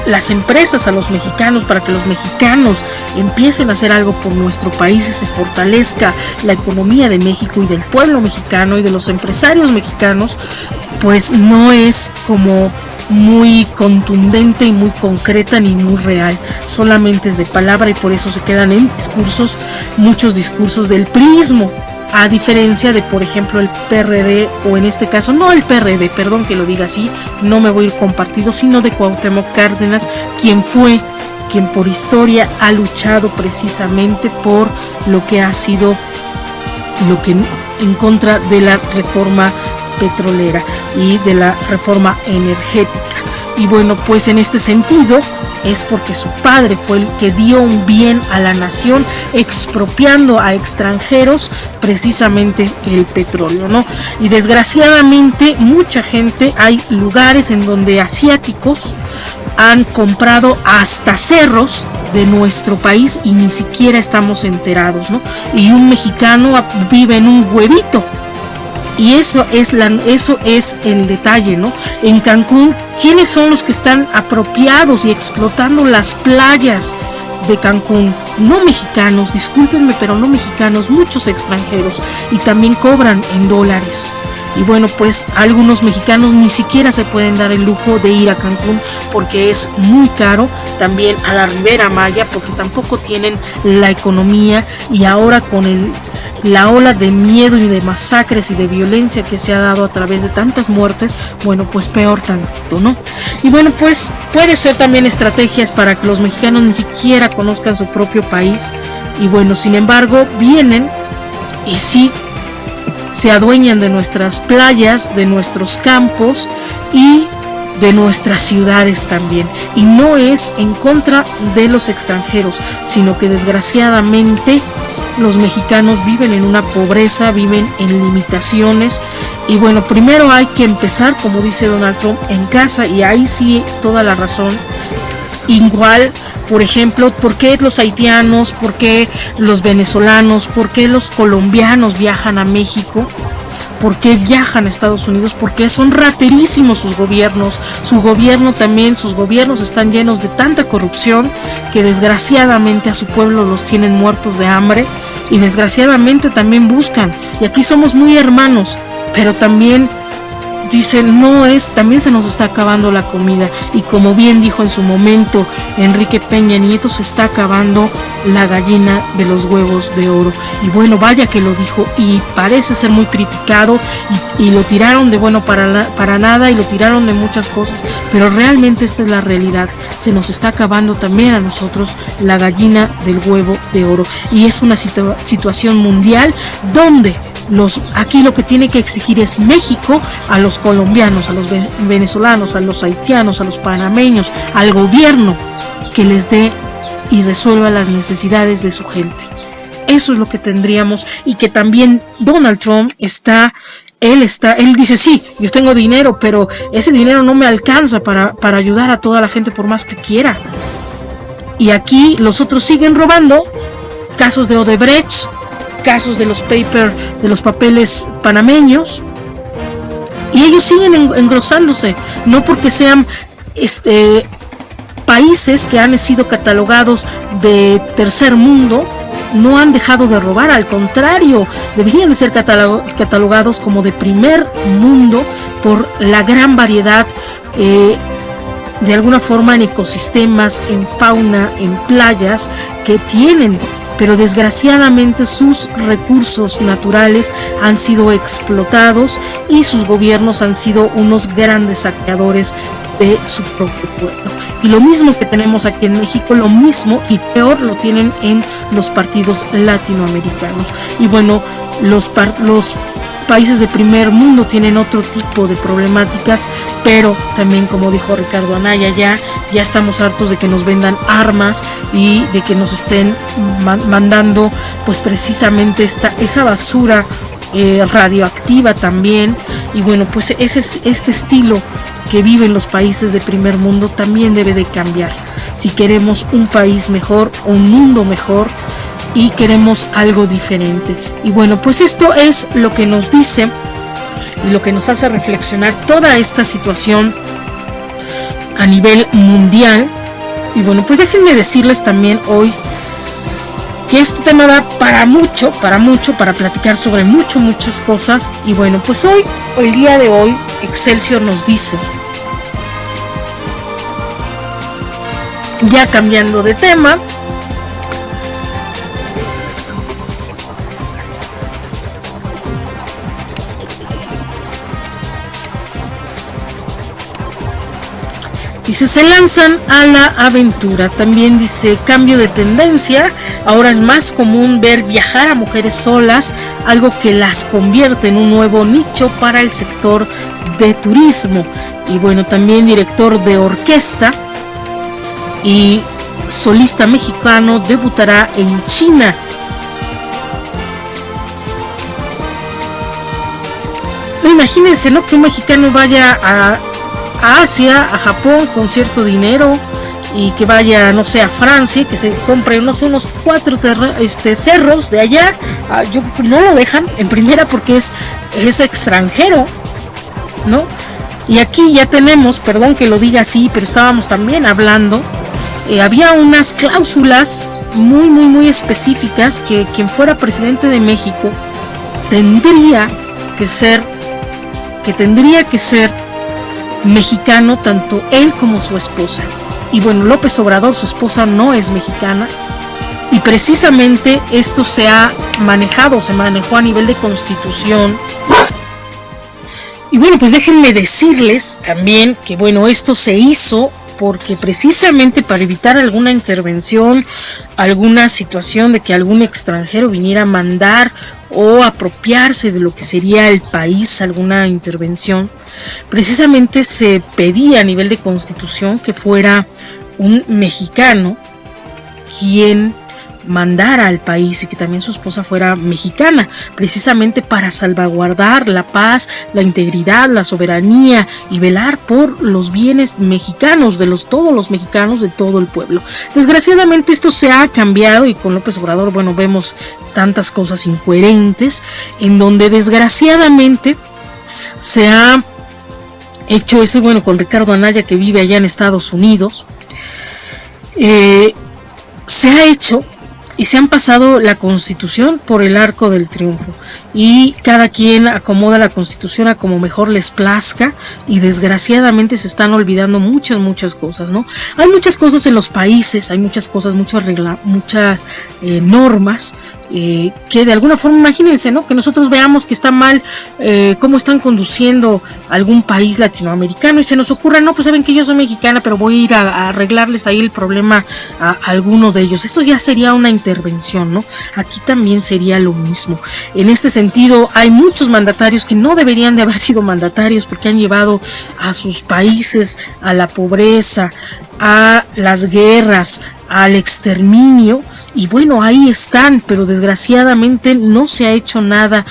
las empresas a los mexicanos para que los mexicanos empiecen a hacer algo por nuestro país y se fortalezca la economía de México y del pueblo mexicano y de los empresarios mexicanos, pues no es como muy contundente y muy concreta ni muy real, solamente es de palabra, y por eso se quedan en discursos, muchos discursos del priismo, a diferencia de, por ejemplo, el PRD, o en este caso no el PRD, perdón que lo diga así, no me voy a ir con partido, sino de Cuauhtémoc Cárdenas, quien por historia ha luchado precisamente por lo que ha sido en contra de la reforma petrolera y de la reforma energética. Y bueno, pues en este sentido es porque su padre fue el que dio un bien a la nación, expropiando a extranjeros precisamente el petróleo, ¿no? Y desgraciadamente mucha gente, hay lugares en donde asiáticos han comprado hasta cerros de nuestro país y ni siquiera estamos enterados, ¿no? Y un mexicano vive en un huevito. Y eso es el detalle, ¿no? En Cancún, ¿quiénes son los que están apropiados y explotando las playas de Cancún? No mexicanos, discúlpenme, pero no mexicanos, muchos extranjeros, y también cobran en dólares. Y bueno, pues algunos mexicanos ni siquiera se pueden dar el lujo de ir a Cancún porque es muy caro, también a la Ribera Maya porque tampoco tienen la economía, y ahora con la ola de miedo y de masacres y de violencia que se ha dado a través de tantas muertes, bueno, pues peor tantito, ¿no? Y bueno, pues puede ser también estrategias para que los mexicanos ni siquiera conozcan su propio país, y bueno, sin embargo, vienen y sí se adueñan de nuestras playas, de nuestros campos y de nuestras ciudades también. Y no es en contra de los extranjeros, sino que desgraciadamente los mexicanos viven en una pobreza, viven en limitaciones. Y bueno, primero hay que empezar, como dice Donald Trump, en casa, y ahí sí toda la razón. Igual, por ejemplo, ¿por qué los haitianos, por qué los venezolanos, por qué los colombianos viajan a México? ¿Por qué viajan a Estados Unidos? Porque son raterísimos sus gobiernos. Su gobierno también, sus gobiernos están llenos de tanta corrupción que desgraciadamente a su pueblo los tienen muertos de hambre, y desgraciadamente también buscan. Y aquí somos muy hermanos, pero también dicen, también se nos está acabando la comida, y como bien dijo en su momento Enrique Peña Nieto, se está acabando la gallina de los huevos de oro. Y bueno, vaya que lo dijo, y parece ser muy criticado, y lo tiraron de bueno para nada, y lo tiraron de muchas cosas, pero realmente esta es la realidad. Se nos está acabando también a nosotros la gallina del huevo de oro, y es una situación mundial donde aquí lo que tiene que exigir es México a los colombianos, a los venezolanos, a los haitianos, a los panameños, al gobierno, que les dé y resuelva las necesidades de su gente. Eso es lo que tendríamos, y que también Donald Trump él dice, sí, yo tengo dinero, pero ese dinero no me alcanza para ayudar a toda la gente por más que quiera. Y aquí los otros siguen robando, casos de Odebrecht, casos de los papeles panameños, y ellos siguen engrosándose, no porque sean países que han sido catalogados de tercer mundo, no han dejado de robar, al contrario, deberían de ser catalogados como de primer mundo por la gran variedad de alguna forma en ecosistemas, en fauna, en playas que tienen. Pero desgraciadamente sus recursos naturales han sido explotados y sus gobiernos han sido unos grandes saqueadores de su propio pueblo. Y lo mismo que tenemos aquí en México, lo mismo y peor lo tienen en los partidos latinoamericanos. Y bueno, países de primer mundo tienen otro tipo de problemáticas, pero también, como dijo Ricardo Anaya, ya estamos hartos de que nos vendan armas y de que nos estén mandando pues precisamente esa basura radioactiva también. Y bueno, pues este estilo que viven los países de primer mundo también debe de cambiar si queremos un país mejor, un mundo mejor y queremos algo diferente. Y bueno, pues esto es lo que nos dice y lo que nos hace reflexionar toda esta situación a nivel mundial. Y bueno, pues déjenme decirles también hoy que este tema da para mucho, para platicar sobre muchas cosas. Y bueno, pues el día de hoy, Excelsior nos dice, ya cambiando de tema, dice, se lanzan a la aventura. También dice, cambio de tendencia, ahora es más común ver viajar a mujeres solas, algo que las convierte en un nuevo nicho para el sector de turismo. Y bueno, también director de orquesta y solista mexicano debutará en China. No, imagínense, ¿no?, que un mexicano vaya a Asia, a Japón con cierto dinero y que vaya, no sé, a Francia, que se compre unos 4 cerros de allá. Yo no lo dejan en primera porque es extranjero, ¿no? Y aquí ya tenemos, perdón que lo diga así, pero estábamos también hablando, había unas cláusulas muy específicas que quien fuera presidente de México tendría que ser mexicano, tanto él como su esposa. Y bueno, López Obrador, su esposa, no es mexicana, y precisamente esto se manejó a nivel de Constitución. Y bueno, pues déjenme decirles también que bueno, esto se hizo porque precisamente para evitar alguna intervención, alguna situación de que algún extranjero viniera a mandar o apropiarse de lo que sería el país, alguna intervención, precisamente se pedía a nivel de Constitución que fuera un mexicano quien mandara al país y que también su esposa fuera mexicana, precisamente para salvaguardar la paz, la integridad, la soberanía y velar por los bienes mexicanos, todos los mexicanos, de todo el pueblo. Desgraciadamente esto se ha cambiado y con López Obrador, bueno, vemos tantas cosas incoherentes en donde desgraciadamente se ha hecho eso. Bueno, con Ricardo Anaya, que vive allá en Estados Unidos, se ha hecho y se han pasado la Constitución por el arco del triunfo, y cada quien acomoda la Constitución a como mejor les plazca, y desgraciadamente se están olvidando muchas cosas, ¿no? Hay muchas cosas en los países, hay muchas cosas, muchas normas que de alguna forma, imagínense, ¿no?, que nosotros veamos que está mal cómo están conduciendo algún país latinoamericano y se nos ocurra, no, pues saben que yo soy mexicana, pero voy a ir a arreglarles ahí el problema a alguno de ellos. Eso ya sería una intervención, ¿no? Aquí también sería lo mismo. En este sentido, hay muchos mandatarios que no deberían de haber sido mandatarios porque han llevado a sus países a la pobreza, a las guerras, al exterminio, y bueno, ahí están, pero desgraciadamente no se ha hecho nada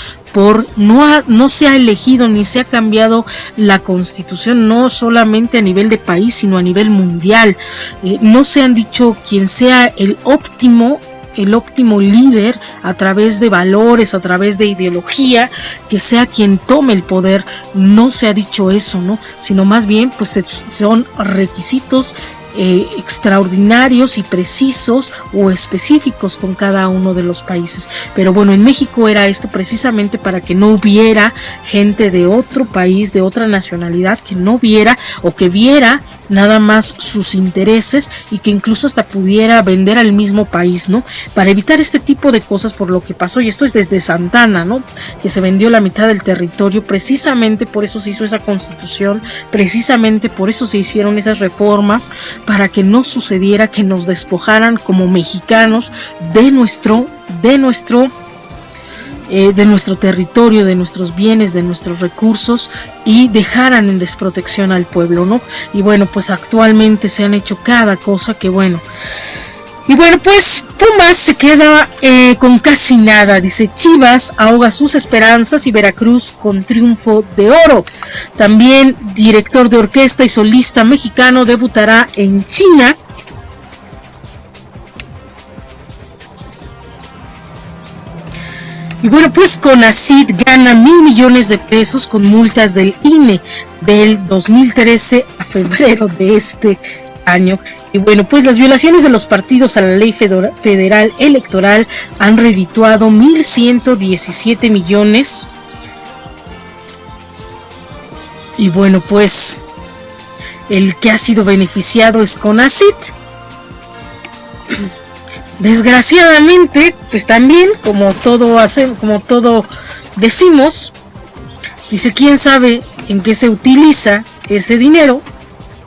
no se ha elegido ni se ha cambiado la Constitución, no solamente a nivel de país, sino a nivel mundial. No se han dicho quién sea el óptimo líder a través de valores, a través de ideología, que sea quien tome el poder. No se ha dicho eso, ¿no? Sino más bien, pues son requisitos extraordinarios y precisos o específicos con cada uno de los países. Pero bueno, en México era esto precisamente para que no hubiera gente de otro país, de otra nacionalidad, que no viera o que viera nada más sus intereses y que incluso hasta pudiera vender al mismo país, ¿no? Para evitar este tipo de cosas, por lo que pasó, y esto es desde Santana, ¿no?, que se vendió la mitad del territorio. Precisamente por eso se hizo esa Constitución, precisamente por eso se hicieron esas reformas, para que no sucediera que nos despojaran como mexicanos de nuestro de nuestro territorio, de nuestros bienes, de nuestros recursos, y dejaran en desprotección al pueblo, ¿no? Y bueno, pues actualmente se han hecho cada cosa que bueno. Y bueno, pues Pumas se queda con casi nada. Dice: Chivas ahoga sus esperanzas y Veracruz con triunfo de oro. También director de orquesta y solista mexicano debutará en China. Y bueno, pues CONACYT gana 1,000 millones de pesos con multas del INE del 2013 a febrero de este año. Y bueno, pues las violaciones de los partidos a la ley federal electoral han redituado 1,117 millones. Y bueno, pues el que ha sido beneficiado es CONACYT. Desgraciadamente, pues también, como todo decimos, dice: quién sabe en qué se utiliza ese dinero,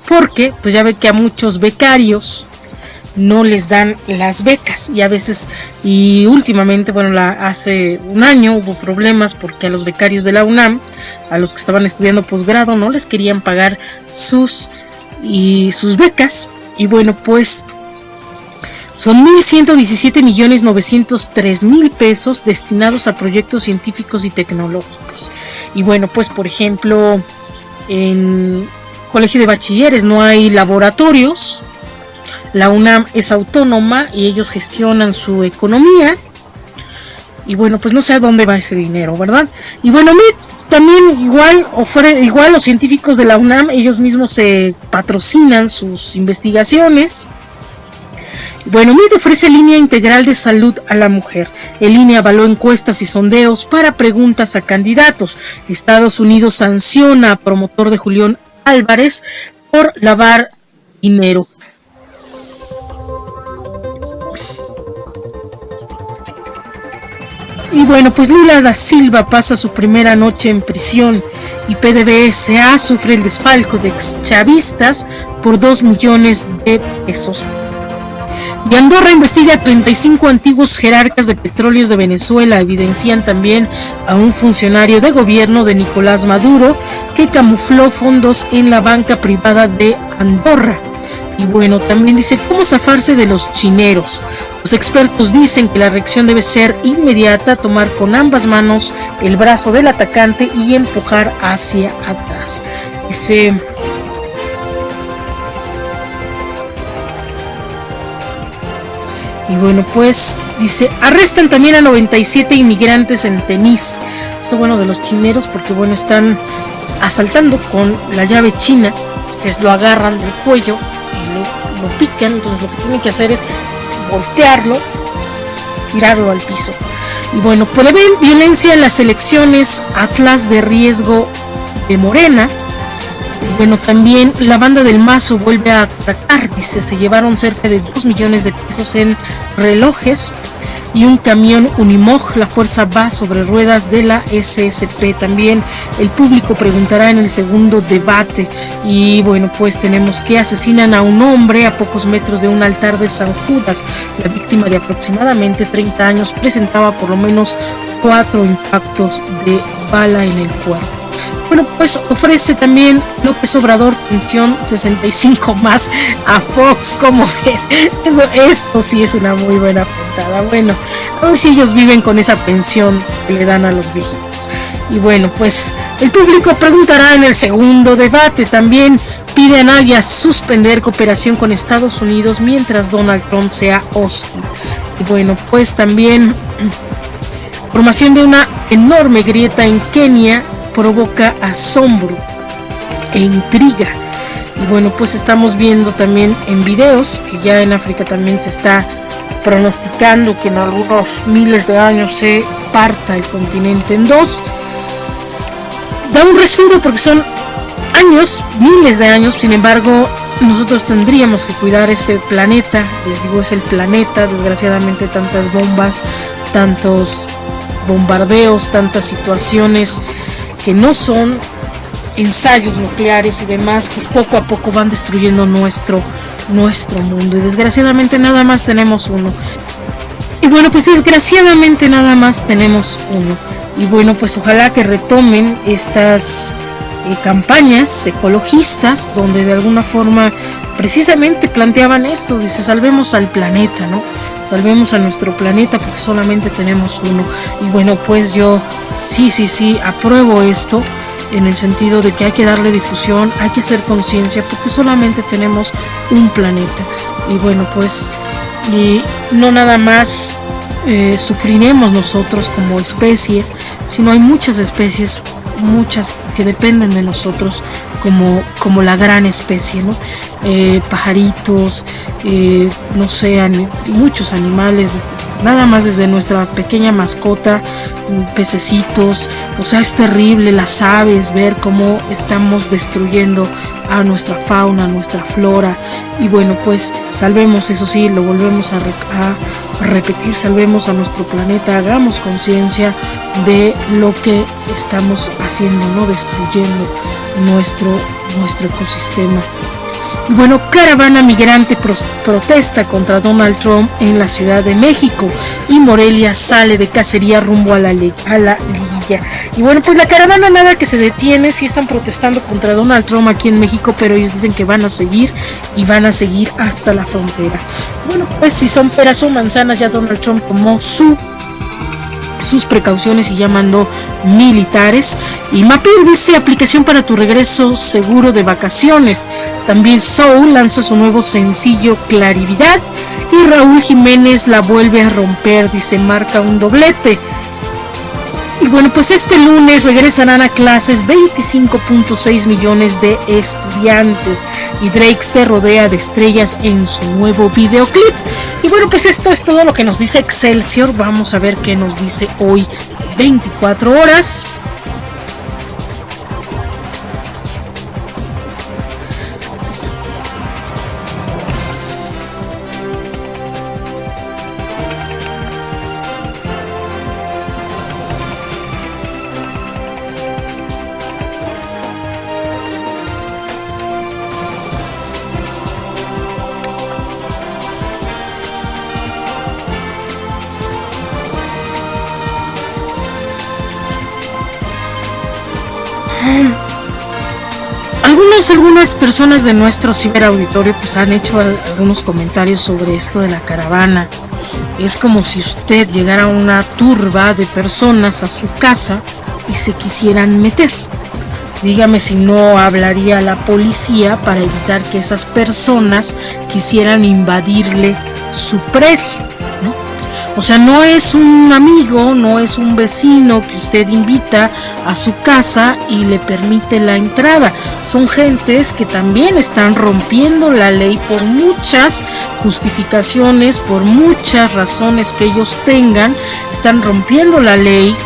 porque pues ya ve que a muchos becarios no les dan las becas, y a veces, y últimamente, bueno, hace un año hubo problemas porque a los becarios de la UNAM, a los que estaban estudiando posgrado, no les querían pagar sus becas. Y bueno, pues son 1,117,903,000 pesos destinados a proyectos científicos y tecnológicos. Y bueno, pues por ejemplo, en Colegio de Bachilleres no hay laboratorios. La UNAM es autónoma y ellos gestionan su economía. Y bueno, pues no sé a dónde va ese dinero, ¿verdad? Y bueno, también igual los científicos de la UNAM, ellos mismos se patrocinan sus investigaciones. Bueno, MIT ofrece línea integral de salud a la mujer. El INE avaló encuestas y sondeos para preguntas a candidatos. Estados Unidos sanciona a promotor de Julián Álvarez por lavar dinero. Y bueno, pues Lula da Silva pasa su primera noche en prisión y PDVSA sufre el desfalco de exchavistas por 2 millones de pesos. Y Andorra investiga a 35 antiguos jerarcas de petróleos de Venezuela. Evidencian también a un funcionario de gobierno de Nicolás Maduro que camufló fondos en la banca privada de Andorra. Y bueno, también dice: cómo zafarse de los chineros. Los expertos dicen que la reacción debe ser inmediata, tomar con ambas manos el brazo del atacante y empujar hacia atrás. Dice: y bueno, pues dice: arrestan también a 97 inmigrantes en Tenis. Esto bueno de los chineros, porque bueno, están asaltando con la llave china, que es lo agarran del cuello y lo pican. Entonces lo que tienen que hacer es voltearlo, tirarlo al piso. Y bueno, prevén violencia en las elecciones, Atlas de riesgo de Morena. Y bueno, también la banda del Mazo vuelve a atracar, dice: se llevaron cerca de 2 millones de pesos en relojes y un camión Unimog. La fuerza va sobre ruedas de la SSP. También el público preguntará en el segundo debate. Y bueno, pues tenemos que asesinan a un hombre a pocos metros de un altar de San Judas. La víctima, de aproximadamente 30 años, presentaba por lo menos 4 impactos de bala en el cuerpo. Bueno, pues ofrece también López Obrador pensión 65 más a Fox. Como ven, esto sí es una muy buena puntada. Bueno, a ver si ellos viven con esa pensión que le dan a los viejitos. Y bueno, pues el público preguntará en el segundo debate. También pide a Naya suspender cooperación con Estados Unidos mientras Donald Trump sea hostil. Y bueno, pues también formación de una enorme grieta en Kenia provoca asombro e intriga. Y bueno, pues estamos viendo también en videos que ya en África también se está pronosticando que en algunos miles de años se parta el continente en dos. Da un respiro porque son años, miles de años. Sin embargo, nosotros tendríamos que cuidar este planeta. Les digo, es el planeta. Desgraciadamente, tantas bombas, tantos bombardeos, tantas situaciones que no son ensayos nucleares y demás, pues poco a poco van destruyendo nuestro mundo. Y desgraciadamente nada más tenemos uno. Y bueno, pues desgraciadamente nada más tenemos uno. Y bueno, pues ojalá que retomen estas campañas ecologistas donde de alguna forma precisamente planteaban esto, dice, salvemos al planeta, ¿no? Salvemos a nuestro planeta porque solamente tenemos uno. Y bueno, pues yo sí apruebo esto, en el sentido de que hay que darle difusión, hay que hacer conciencia porque solamente tenemos un planeta. Y bueno, pues y no nada más sufriremos nosotros como especie, sino hay muchas especies, muchas que dependen de nosotros como la gran especie, ¿no? Pajaritos, no sé, muchos animales, nada más desde nuestra pequeña mascota, pececitos, o sea, es terrible, las aves, ver cómo estamos destruyendo a nuestra fauna, a nuestra flora. Y bueno, pues salvemos, eso sí, lo volvemos a repetir, salvemos a nuestro planeta, hagamos conciencia de lo que estamos haciendo, ¿no? Destruyendo nuestro ecosistema. Y bueno, caravana migrante protesta contra Donald Trump en la Ciudad de México y Morelia sale de cacería rumbo a la liguilla. Y bueno, pues la caravana nada que se detiene, sí están protestando contra Donald Trump aquí en México, pero ellos dicen que van a seguir y van a seguir hasta la frontera. Bueno, pues si son peras o manzanas, ya Donald Trump tomó sus precauciones y ya mandó militares. Y Mapir dice aplicación para tu regreso seguro de vacaciones. También Soul lanza su nuevo sencillo Clarividad y Raúl Jiménez la vuelve a romper, dice, marca un doblete. Y bueno, pues este lunes regresarán a clases 25.6 millones de estudiantes y Drake se rodea de estrellas en su nuevo videoclip. Y bueno, pues esto es todo lo que nos dice Excelsior. Vamos a ver qué nos dice hoy 24 horas. Algunas personas de nuestro ciberauditorio pues han hecho algunos comentarios sobre esto de la caravana. Es como si usted llegara a una turba de personas a su casa y se quisieran meter. Dígame si no hablaría la policía para evitar que esas personas quisieran invadirle su predio, ¿no? O sea, no es un amigo, no es un vecino que usted invita a su casa y le permite la entrada. Son gentes que también están rompiendo la ley por muchas justificaciones, por muchas razones que ellos tengan, están rompiendo la ley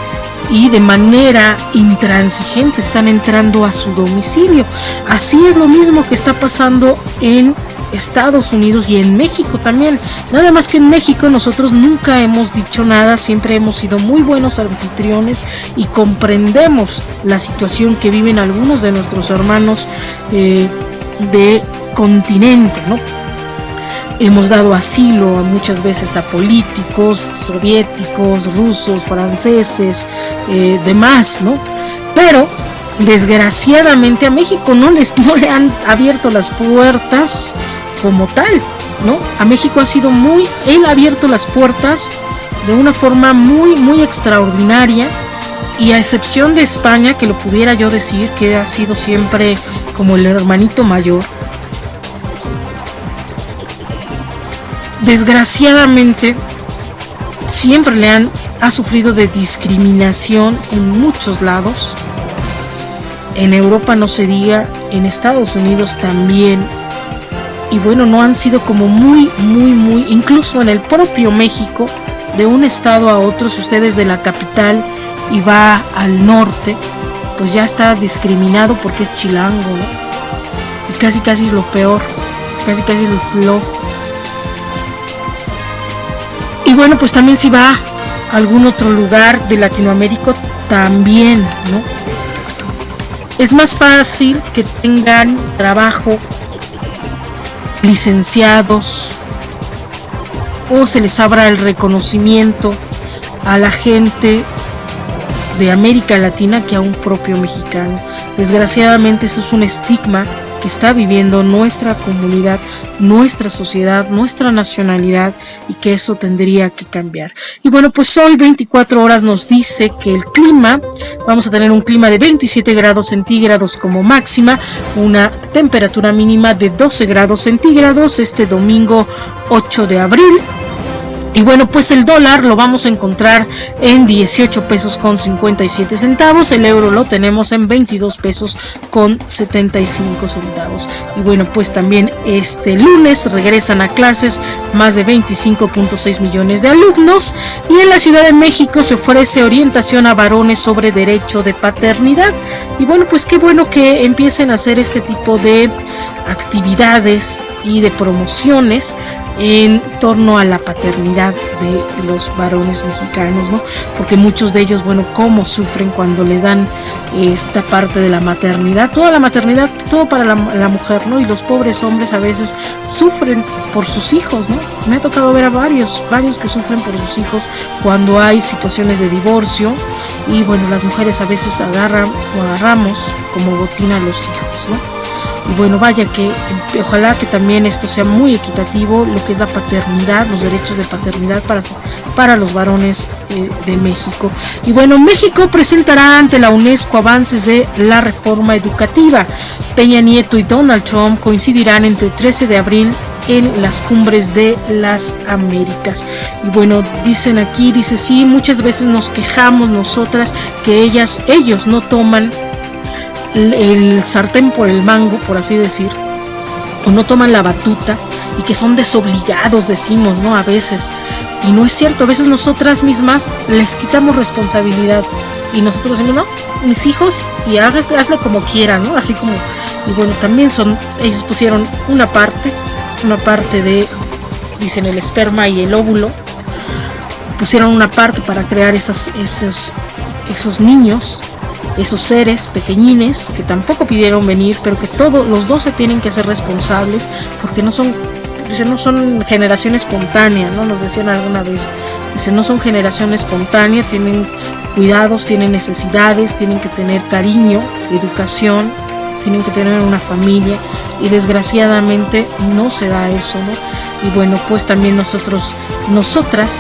y de manera intransigente están entrando a su domicilio. Así es lo mismo que está pasando en Estados Unidos y en México también. Nada más que en México nosotros nunca hemos dicho nada, siempre hemos sido muy buenos anfitriones y comprendemos la situación que viven algunos de nuestros hermanos de continente, ¿no? Hemos dado asilo muchas veces a políticos soviéticos, rusos, franceses, demás, ¿no? Pero desgraciadamente a México no le han abierto las puertas como tal, ¿no? A México él ha abierto las puertas de una forma muy, muy extraordinaria, y a excepción de España, que lo pudiera yo decir, que ha sido siempre como el hermanito mayor, desgraciadamente siempre ha sufrido de discriminación en muchos lados. En Europa no se diga, en Estados Unidos también. Y bueno, no han sido como muy, incluso en el propio México, de un estado a otro, si usted es de la capital y va al norte, pues ya está discriminado porque es chilango, ¿no? Y casi es lo peor, casi lo flojo. Y bueno, pues también si va a algún otro lugar de Latinoamérica, también, ¿no? Es más fácil que tengan trabajo licenciados, o se les abra el reconocimiento a la gente de América Latina que a un propio mexicano. Desgraciadamente eso es un estigma que está viviendo nuestra comunidad, nuestra sociedad, nuestra nacionalidad, y que eso tendría que cambiar. Y bueno, pues hoy 24 horas nos dice que el clima, vamos a tener un clima de 27 grados centígrados como máxima, una temperatura mínima de 12 grados centígrados este domingo 8 de abril. Y bueno, pues el dólar lo vamos a encontrar en 18 pesos con 57 centavos, el euro lo tenemos en 22 pesos con 75 centavos. Y bueno, pues también este lunes regresan a clases más de 25.6 millones de alumnos, y en la Ciudad de México se ofrece orientación a varones sobre derecho de paternidad. Y bueno, pues qué bueno que empiecen a hacer este tipo de actividades y de promociones en torno a la paternidad de los varones mexicanos, ¿no? Porque muchos de ellos, bueno, cómo sufren cuando le dan esta parte de la maternidad, toda la maternidad, todo para la mujer, ¿no? Y los pobres hombres a veces sufren por sus hijos, ¿no? Me ha tocado ver a varios que sufren por sus hijos cuando hay situaciones de divorcio, y bueno, las mujeres a veces agarramos como botín a los hijos, ¿no? Y bueno, vaya que ojalá que también esto sea muy equitativo, lo que es la paternidad, los derechos de paternidad para los varones de México. Y bueno, México presentará ante la UNESCO avances de la reforma educativa. Peña Nieto y Donald Trump coincidirán entre 13 de abril en las cumbres de las Américas. Y bueno, dice sí, muchas veces nos quejamos nosotras que ellos no toman el sartén por el mango, por así decir, o no toman la batuta, y que son desobligados, decimos, ¿no? A veces, y no es cierto. A veces nosotras mismas les quitamos responsabilidad, y nosotros decimos, no, mis hijos, y hazle como quiera, ¿no? Así como, y bueno, también ellos pusieron una parte de, dicen, el esperma y el óvulo, pusieron una parte para crear esos niños, esos seres pequeñines que tampoco pidieron venir, pero que todos los dos se tienen que hacer responsables, porque no son generación espontánea, ¿no? Nos decían alguna vez, no son generación espontánea, tienen cuidados, tienen necesidades, tienen que tener cariño, educación, tienen que tener una familia, y desgraciadamente no se da eso, ¿no? Y bueno, pues también nosotras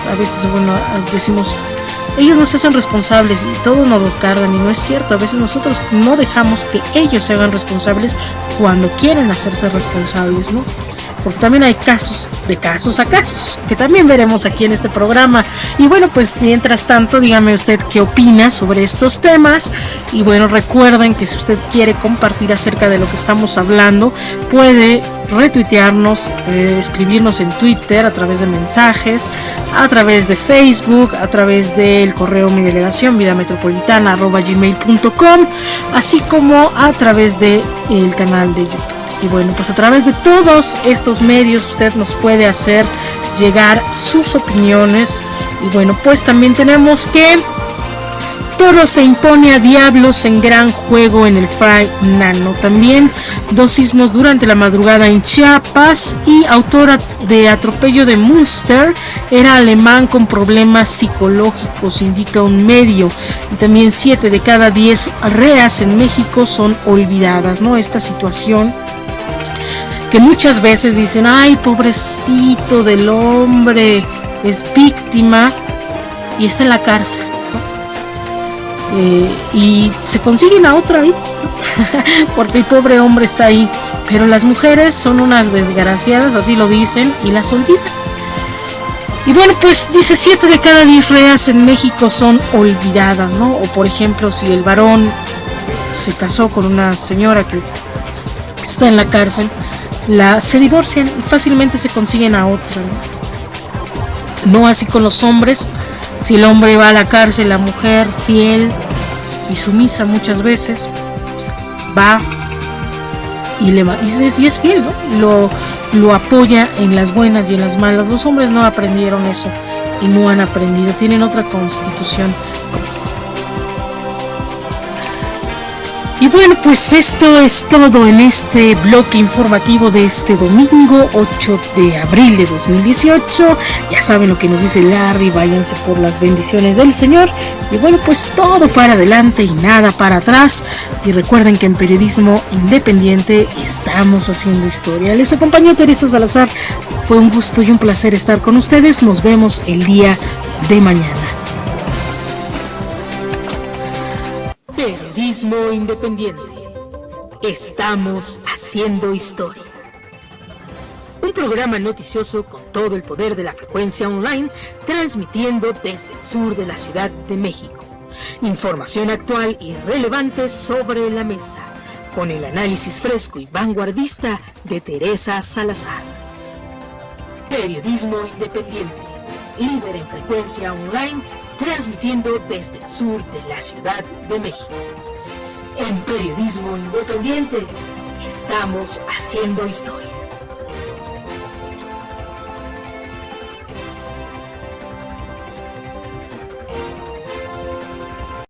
a veces, bueno, decimos, ellos nos hacen responsables y todos nos lo cargan, y no es cierto. A veces nosotros no dejamos que ellos se hagan responsables cuando quieren hacerse responsables, ¿no? Porque también hay casos a casos, que también veremos aquí en este programa. Y bueno, pues mientras tanto, dígame usted qué opina sobre estos temas. Y bueno, recuerden que si usted quiere compartir acerca de lo que estamos hablando, puede retuitearnos, escribirnos en Twitter a través de mensajes, a través de Facebook, a través del correo mi delegación vidametropolitana@gmail.com, así como a través de el canal de YouTube. Y bueno, pues a través de todos estos medios usted nos puede hacer llegar sus opiniones. Y bueno, pues también tenemos que Toro se impone a Diablos en gran juego en el Fray Nano. También 2 sismos durante la madrugada en Chiapas, y autora de atropello de Münster era alemán con problemas psicológicos, indica un medio. Y también 7 de cada 10 reas en México son olvidadas, ¿no? Esta situación que muchas veces dicen, ay, pobrecito del hombre, es víctima y está en la cárcel, ¿no? Y se consiguen a otra ahí, porque el pobre hombre está ahí, pero las mujeres son unas desgraciadas, así lo dicen, y las olvidan. Y bueno, pues dice 7 de cada 10 reas en México son olvidadas, ¿no? O por ejemplo, si el varón se casó con una señora que está en la cárcel, se divorcian y fácilmente se consiguen a otra, ¿no? No así con los hombres. Si el hombre va a la cárcel, la mujer, fiel y sumisa muchas veces, va y es fiel, ¿no? Lo apoya en las buenas y en las malas. Los hombres no aprendieron eso y no han aprendido, tienen otra constitución. Y bueno, pues esto es todo en este bloque informativo de este domingo 8 de abril de 2018. Ya saben lo que nos dice Larry, váyanse por las bendiciones del Señor. Y bueno, pues todo para adelante y nada para atrás. Y recuerden que en periodismo independiente estamos haciendo historia. Les acompañó Teresa Salazar. Fue un gusto y un placer estar con ustedes. Nos vemos el día de mañana. Periodismo independiente. Estamos haciendo historia. Un programa noticioso con todo el poder de la frecuencia online, transmitiendo desde el sur de la Ciudad de México. Información actual y relevante sobre la mesa, con el análisis fresco y vanguardista de Teresa Salazar. Periodismo independiente, líder en frecuencia online, transmitiendo desde el sur de la Ciudad de México. En Periodismo Independiente, estamos haciendo historia.